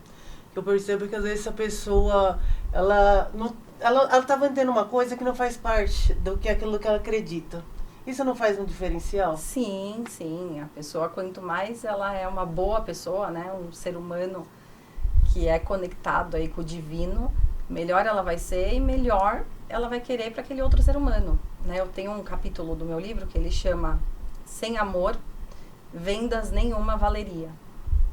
Eu percebo que às vezes a pessoa, ela tá vendendo uma coisa que não faz parte do que aquilo que ela acredita. Isso não faz um diferencial? Sim. A pessoa, quanto mais ela é uma boa pessoa, né? Um ser humano que é conectado aí com o divino, melhor ela vai ser e melhor ela vai querer para aquele outro ser humano, né? Eu tenho um capítulo do meu livro que ele chama Sem Amor, Vendas Nenhuma Valeria.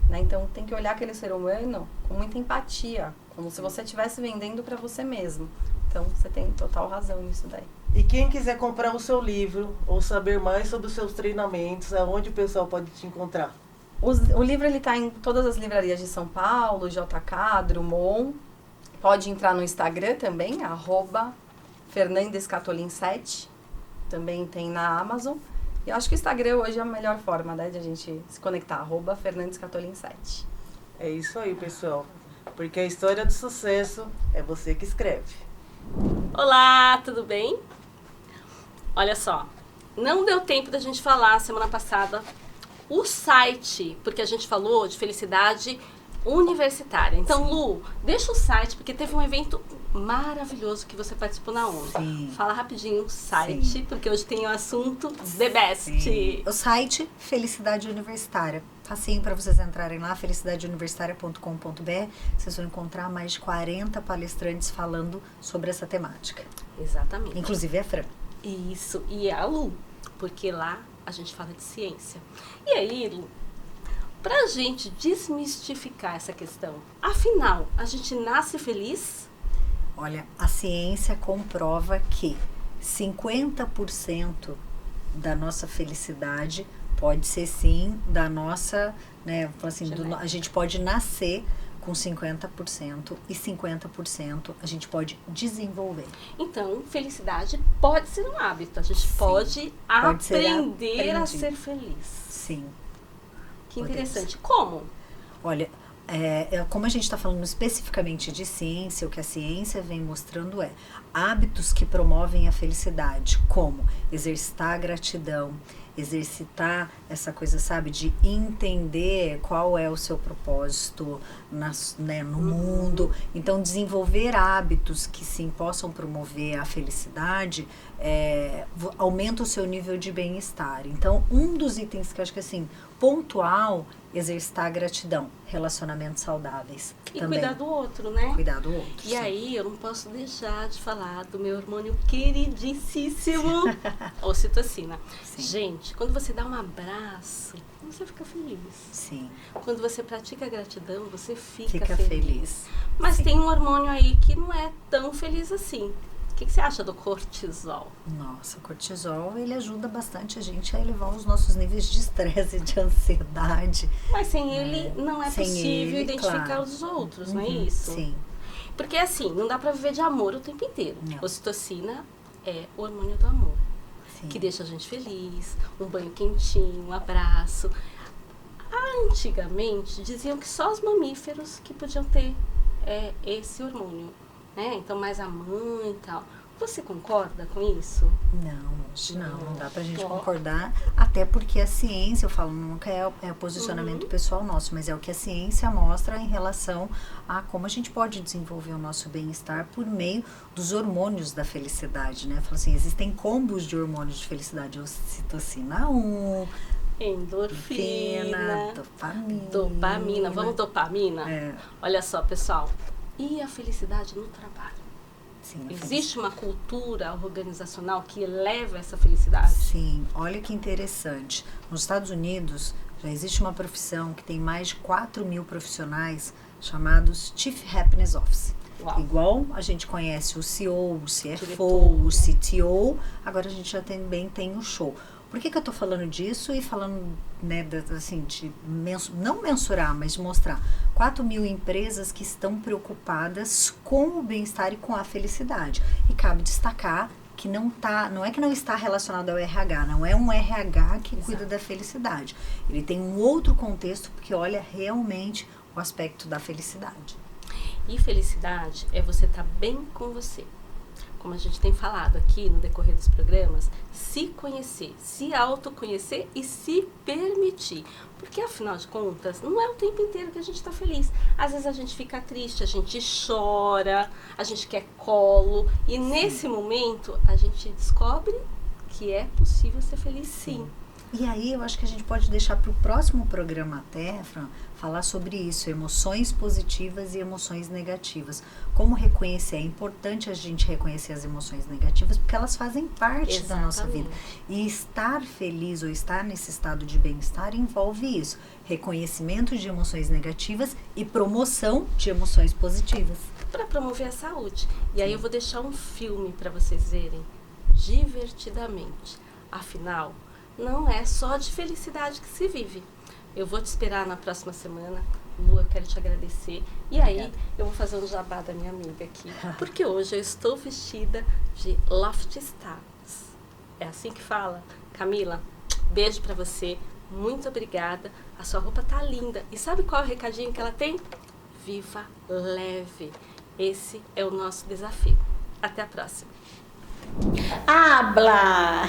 Né? Então, tem que olhar aquele ser humano com muita empatia, como se você estivesse vendendo para você mesmo. Então, você tem total razão nisso daí. E quem quiser comprar o seu livro ou saber mais sobre os seus treinamentos, aonde o pessoal pode te encontrar? O livro está em todas as livrarias de São Paulo, JK, Drummond. Pode entrar no Instagram também, @FernandesCatolin7. Também tem na Amazon. E eu acho que o Instagram hoje é a melhor forma, né, de a gente se conectar, @FernandesCatolin7. É isso aí, pessoal. Porque a história do sucesso é você que escreve. Olá, tudo bem? Olha só, não deu tempo da gente falar semana passada o site, porque a gente falou de felicidade universitária. Então, Lu, deixa o site, porque teve um evento maravilhoso que você participou na ONU. Sim. Fala rapidinho o site, porque hoje tem o assunto The Best. Sim. O site Felicidade Universitária. Facinho para vocês entrarem lá, felicidadeuniversitaria.com.br. Vocês vão encontrar mais de 40 palestrantes falando sobre essa temática. Exatamente. Inclusive a Fran. Isso, e a Lu, porque lá a gente fala de ciência. E aí, Lu, pra gente desmistificar essa questão, afinal, a gente nasce feliz? Olha, a ciência comprova que 50% da nossa felicidade pode ser sim da nossa, né, assim, a gente pode nascer com 50% e 50% a gente pode desenvolver. Então, felicidade pode ser um hábito, a gente pode aprender a ser feliz. Sim. Que interessante. Como? Olha, como a gente está falando especificamente de ciência, o que a ciência vem mostrando é hábitos que promovem a felicidade, como exercitar a gratidão, exercitar essa coisa, sabe, de entender qual é o seu propósito no mundo. Então, desenvolver hábitos que sim possam promover a felicidade aumenta o seu nível de bem-estar. Então, um dos itens que eu acho que assim, pontual, exercitar a gratidão, relacionamentos saudáveis. E também. cuidar do outro, né? Cuidar do outro. E aí, eu não posso deixar de falar do meu hormônio queridíssimo, ocitocina. Sim. Gente, quando você dá um abraço, você fica feliz. Sim. Quando você pratica a gratidão, você fica Fica feliz. Mas Sim. tem um hormônio aí que não é tão feliz assim. O que você acha do cortisol? Nossa, o cortisol, ele ajuda bastante a gente a elevar os nossos níveis de estresse, de ansiedade. Mas sem ele não é Sem possível ele, identificar claro. os outros, não é Uhum, isso? Sim. Porque assim, não dá pra viver de amor o tempo inteiro. Não. Ocitocina é o hormônio do amor. Sim. Que deixa a gente feliz, um banho quentinho, um abraço. Antigamente, diziam que só os mamíferos que podiam ter esse hormônio. Né? Então, mais a mãe e tal. Você concorda com isso? Não dá pra gente concordar, até porque a ciência, eu falo, nunca é o posicionamento pessoal nosso, mas é o que a ciência mostra em relação a como a gente pode desenvolver o nosso bem-estar por meio dos hormônios da felicidade, né? Fala assim, existem combos de hormônios de felicidade, ocitocina 1, endorfina, dopamina. Dopamina, vamos dopamina? Olha só, pessoal, e a felicidade no trabalho? Sim, existe uma cultura organizacional que eleva essa felicidade? Sim, olha que interessante. Nos Estados Unidos já existe uma profissão que tem mais de 4.000 profissionais chamados Chief Happiness Office. Uau. Igual a gente conhece o CEO, o CFO, Diretor, o CTO, agora a gente já também tem o show. Por que eu tô falando disso e falando, né, assim, de não mensurar, mas de mostrar 4.000 empresas que estão preocupadas com o bem-estar e com a felicidade. E cabe destacar que não é que não está relacionado ao RH, não é um RH que cuida da felicidade. Ele tem um outro contexto porque olha realmente o aspecto da felicidade. E felicidade é você estar bem com você. Como a gente tem falado aqui no decorrer dos programas, se conhecer, se autoconhecer e se permitir. Porque, afinal de contas, não é o tempo inteiro que a gente está feliz. Às vezes a gente fica triste, a gente chora, a gente quer colo. E nesse momento, a gente descobre que é possível ser feliz sim. E aí eu acho que a gente pode deixar para o próximo programa até, Fran, falar sobre isso, emoções positivas e emoções negativas. Como reconhecer, é importante a gente reconhecer as emoções negativas porque elas fazem parte da nossa vida. E estar feliz ou estar nesse estado de bem-estar envolve isso, reconhecimento de emoções negativas e promoção de emoções positivas. Para promover a saúde. E aí eu vou deixar um filme para vocês verem, divertidamente. Afinal, não é só de felicidade que se vive. Eu vou te esperar na próxima semana. Lu, eu quero te agradecer. E aí, eu vou fazer um jabá da minha amiga aqui. Porque hoje eu estou vestida de Loft Stars. É assim que fala? Camila, Beijo pra você. Muito obrigada. A sua roupa tá linda. E sabe qual é o recadinho que ela tem? Viva leve. Esse é o nosso desafio. Até a próxima. Habla!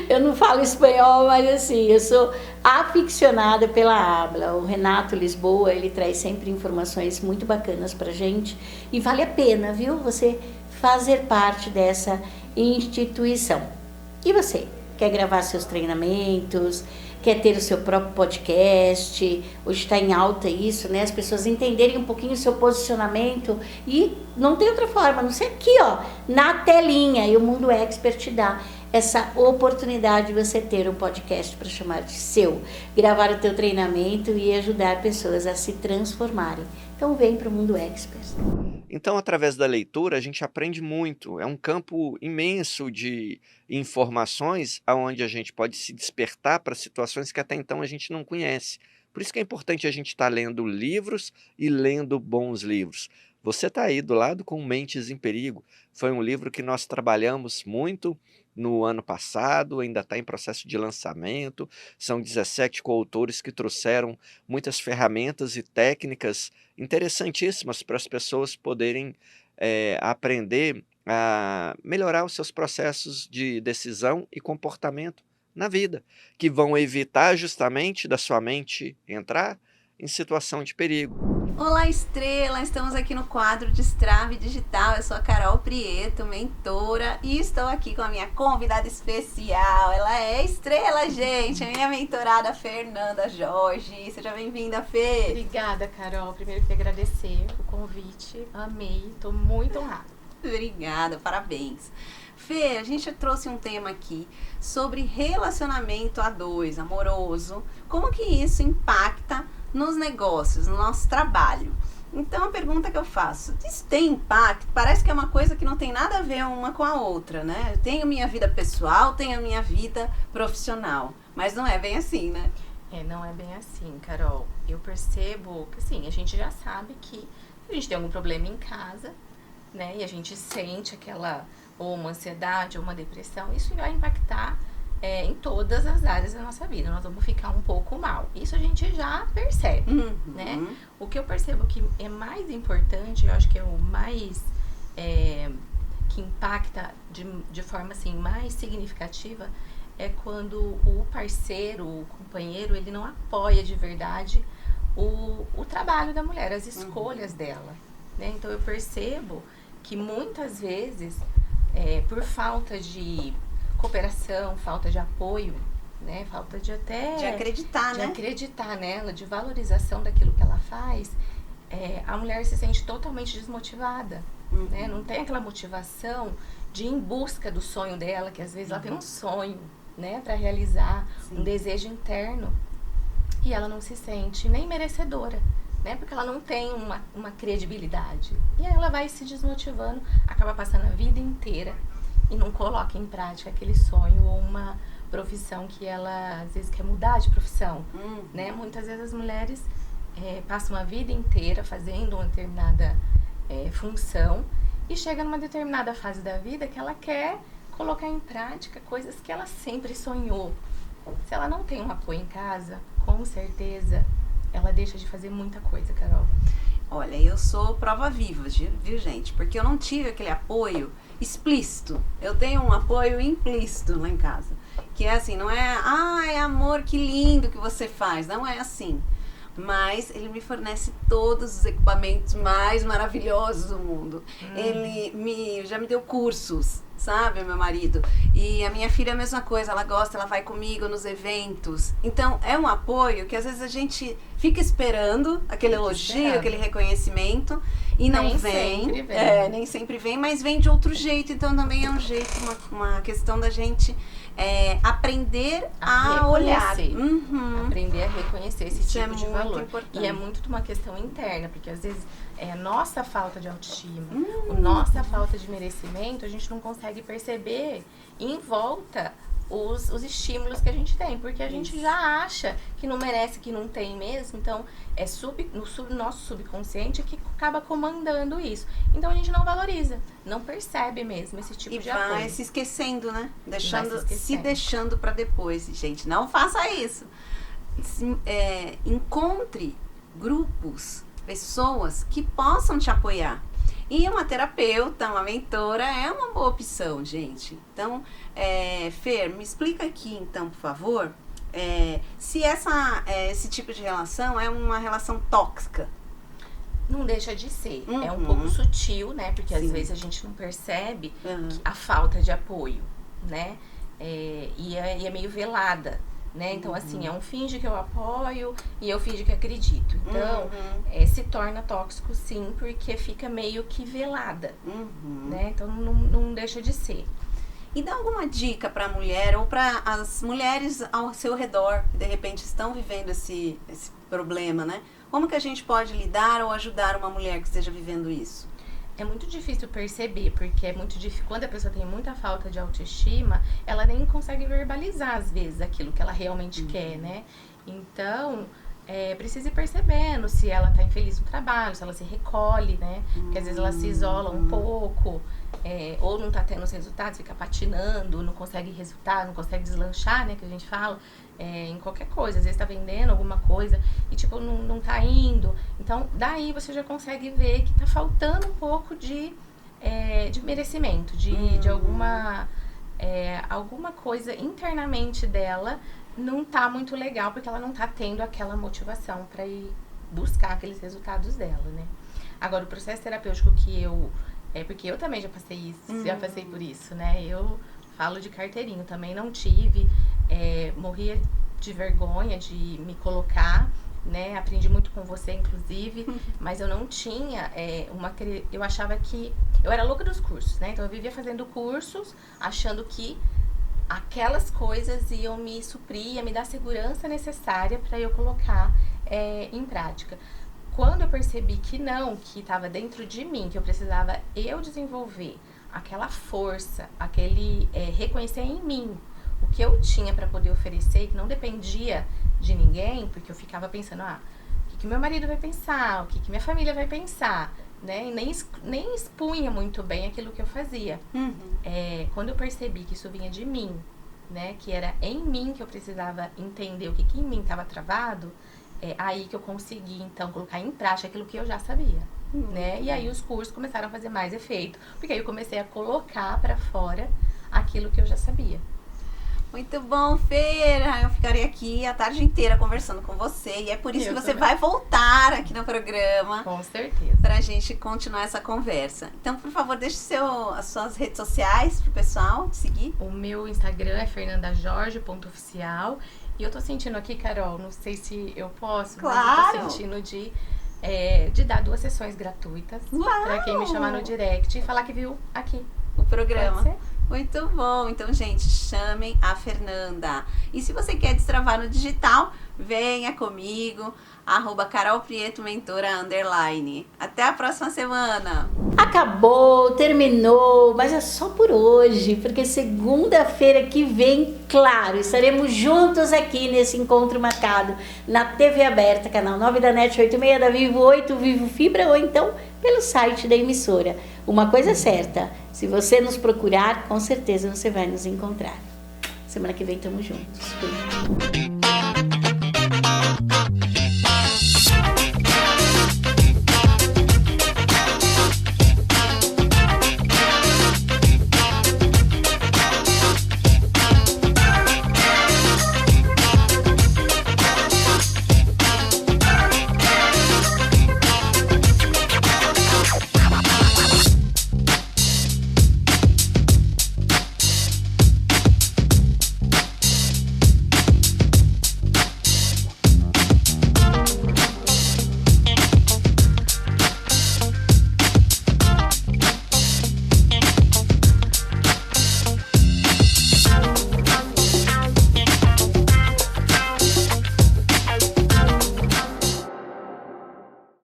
Eu não falo espanhol, mas assim, eu sou aficionada pela habla. O Renato Lisboa, ele traz sempre informações muito bacanas pra gente e vale a pena, viu? Você fazer parte dessa instituição. E você? Quer gravar seus treinamentos? Quer ter o seu próprio podcast? Hoje está em alta isso, né? As pessoas entenderem um pouquinho o seu posicionamento e não tem outra forma, a não ser aqui, ó, na telinha. E o Mundo Expert te dá essa oportunidade de você ter um podcast para chamar de seu, gravar o teu treinamento e ajudar pessoas a se transformarem. Então vem para o Mundo Expert. Então, através da leitura, a gente aprende muito. É um campo imenso de informações onde a gente pode se despertar para situações que até então a gente não conhece. Por isso que é importante a gente estar lendo livros e lendo bons livros. Você está aí do lado com Mentes em Perigo. Foi um livro que nós trabalhamos muito no ano passado, ainda está em processo de lançamento. São 17 coautores que trouxeram muitas ferramentas e técnicas interessantíssimas para as pessoas poderem aprender a melhorar os seus processos de decisão e comportamento na vida, que vão evitar justamente da sua mente entrar em situação de perigo. Olá, estrela! Estamos aqui no quadro Destrave Digital. Eu sou a Carol Prieto, mentora, e estou aqui com a minha convidada especial. Ela é estrela, gente! A minha mentorada Fernanda Jorge. Seja bem-vinda, Fê! Obrigada, Carol. Primeiro que agradecer o convite. Amei, estou muito honrada. Obrigada, parabéns. Fê, a gente trouxe um tema aqui sobre relacionamento a dois, amoroso. Como que isso impacta nos negócios, no nosso trabalho? Então a pergunta que eu faço, isso tem impacto? Parece que é uma coisa que não tem nada a ver uma com a outra, né? Eu tenho minha vida pessoal, tenho a minha vida profissional, mas não é bem assim, né? Não é bem assim, Carol. Eu percebo que, assim, a gente já sabe que a gente tem algum problema em casa, né? E a gente sente aquela, ou uma ansiedade, ou uma depressão, isso vai impactar em todas as áreas da nossa vida. Nós vamos ficar um pouco mal. Isso a gente já percebe, né? O que eu percebo que é mais importante, eu acho que é o mais que impacta de forma assim mais significativa, é quando o parceiro, o companheiro, ele não apoia de verdade o trabalho da mulher, as escolhas dela, né? Então eu percebo que muitas vezes, por falta de cooperação, falta de apoio, né? Falta de acreditar, né? De acreditar nela, de valorização daquilo que ela faz, a mulher se sente totalmente desmotivada, né? Não tem aquela motivação de ir em busca do sonho dela, que às vezes ela tem um sonho, né? Para realizar, um desejo interno, e ela não se sente nem merecedora, né? Porque ela não tem uma credibilidade. E aí ela vai se desmotivando, acaba passando a vida inteira e não coloca em prática aquele sonho ou uma profissão que ela, às vezes, quer mudar de profissão, né? Muitas vezes as mulheres passam a vida inteira fazendo uma determinada função e chega numa determinada fase da vida que ela quer colocar em prática coisas que ela sempre sonhou. Se ela não tem um apoio em casa, com certeza ela deixa de fazer muita coisa, Carol. Olha, eu sou prova viva, viu, gente? Porque eu não tive aquele apoio explícito. Eu tenho um apoio implícito lá em casa. Que é assim, não é, ai, amor, que lindo que você faz. Não é assim. Mas ele me fornece todos os equipamentos mais maravilhosos do mundo. Ele já me deu cursos, sabe, meu marido? E a minha filha é a mesma coisa, ela gosta, ela vai comigo nos eventos. Então, é um apoio que às vezes a gente fica esperando aquele elogio, aquele reconhecimento, e não vem. Nem sempre vem, mas vem de outro jeito. Então, também é um jeito, uma questão da gente aprender a olhar. Aprender a reconhecer esse Isso tipo de valor. Importante. E é muito de uma questão interna, porque às vezes é a nossa falta de autoestima, a nossa falta de merecimento, a gente não consegue perceber em volta os estímulos que a gente tem, porque a gente já acha que não merece, que não tem mesmo, então é nosso subconsciente que acaba comandando isso. Então a gente não valoriza, não percebe mesmo esse tipo de apoio. E vai se esquecendo, né? Se deixando para depois. Gente, não faça isso. Encontre grupos, pessoas que possam te apoiar. E uma terapeuta, uma mentora é uma boa opção, gente. Então, Fer, me explica aqui, então, por favor, se esse tipo de relação é uma relação tóxica. Não deixa de ser. É um pouco sutil, né? Porque às vezes a gente não percebe a falta de apoio, né? E é meio velada. Né? Então, assim, é um finge que eu apoio e eu finge que acredito. Então, se torna tóxico, sim, porque fica meio que velada. Né? Então, não deixa de ser. E dá alguma dica para a mulher ou para as mulheres ao seu redor que, de repente, estão vivendo esse problema, né? Como que a gente pode lidar ou ajudar uma mulher que esteja vivendo isso? É muito difícil perceber, porque é muito difícil. Quando a pessoa tem muita falta de autoestima, ela nem consegue verbalizar, às vezes, aquilo que ela realmente quer, né? Então, precisa ir percebendo se ela tá infeliz no trabalho, se ela se recolhe, né? Porque às vezes ela se isola um pouco, ou não tá tendo os resultados, fica patinando, não consegue resultado, não consegue deslanchar, né? Que a gente fala. Em qualquer coisa, às vezes tá vendendo alguma coisa e tipo não tá indo, então daí você já consegue ver que tá faltando um pouco de merecimento, de alguma coisa internamente dela não tá muito legal, porque ela não tá tendo aquela motivação para ir buscar aqueles resultados dela, né? Agora, o processo terapêutico porque eu também já passei por isso, né? Eu falo de carteirinho, também não tive, morria de vergonha de me colocar, né? Aprendi muito com você, inclusive, mas eu não tinha eu achava que eu era louca dos cursos, né? Então eu vivia fazendo cursos, achando que aquelas coisas iam me suprir, ia me dar a segurança necessária para eu colocar em prática. Quando eu percebi que estava dentro de mim, que eu precisava desenvolver aquela força, reconhecer em mim o que eu tinha para poder oferecer, que não dependia de ninguém, porque eu ficava pensando, o que meu marido vai pensar, o que minha família vai pensar, né? E nem expunha muito bem aquilo que eu fazia. Quando eu percebi que isso vinha de mim, né? Que era em mim que eu precisava entender o que em mim estava travado, aí que eu consegui, então, colocar em prática aquilo que eu já sabia. Né? E aí os cursos começaram a fazer mais efeito, porque aí eu comecei a colocar para fora aquilo que eu já sabia. Muito bom, Feira. Eu ficaria aqui a tarde inteira conversando com você. E é por isso que você vai voltar aqui no programa. Com certeza. Pra gente continuar essa conversa. Então, por favor, deixe as suas redes sociais pro pessoal seguir. O meu Instagram é fernandajorge.oficial. E eu tô sentindo aqui, Carol, não sei se eu posso, claro, mas eu tô sentindo de dar 2 sessões gratuitas para quem me chamar no direct e falar que viu aqui o programa. Muito bom. Então, gente, chamem a Fernanda. E se você quer destravar no digital, venha comigo, @carolprieto_mentora_. Até a próxima semana. Acabou, terminou, mas é só por hoje, porque segunda-feira que vem, claro, estaremos juntos aqui nesse encontro marcado na TV aberta, canal 9 da NET, 86 da Vivo, 8 Vivo Fibra, ou então pelo site da emissora. Uma coisa é certa, se você nos procurar, com certeza você vai nos encontrar. Semana que vem estamos juntos.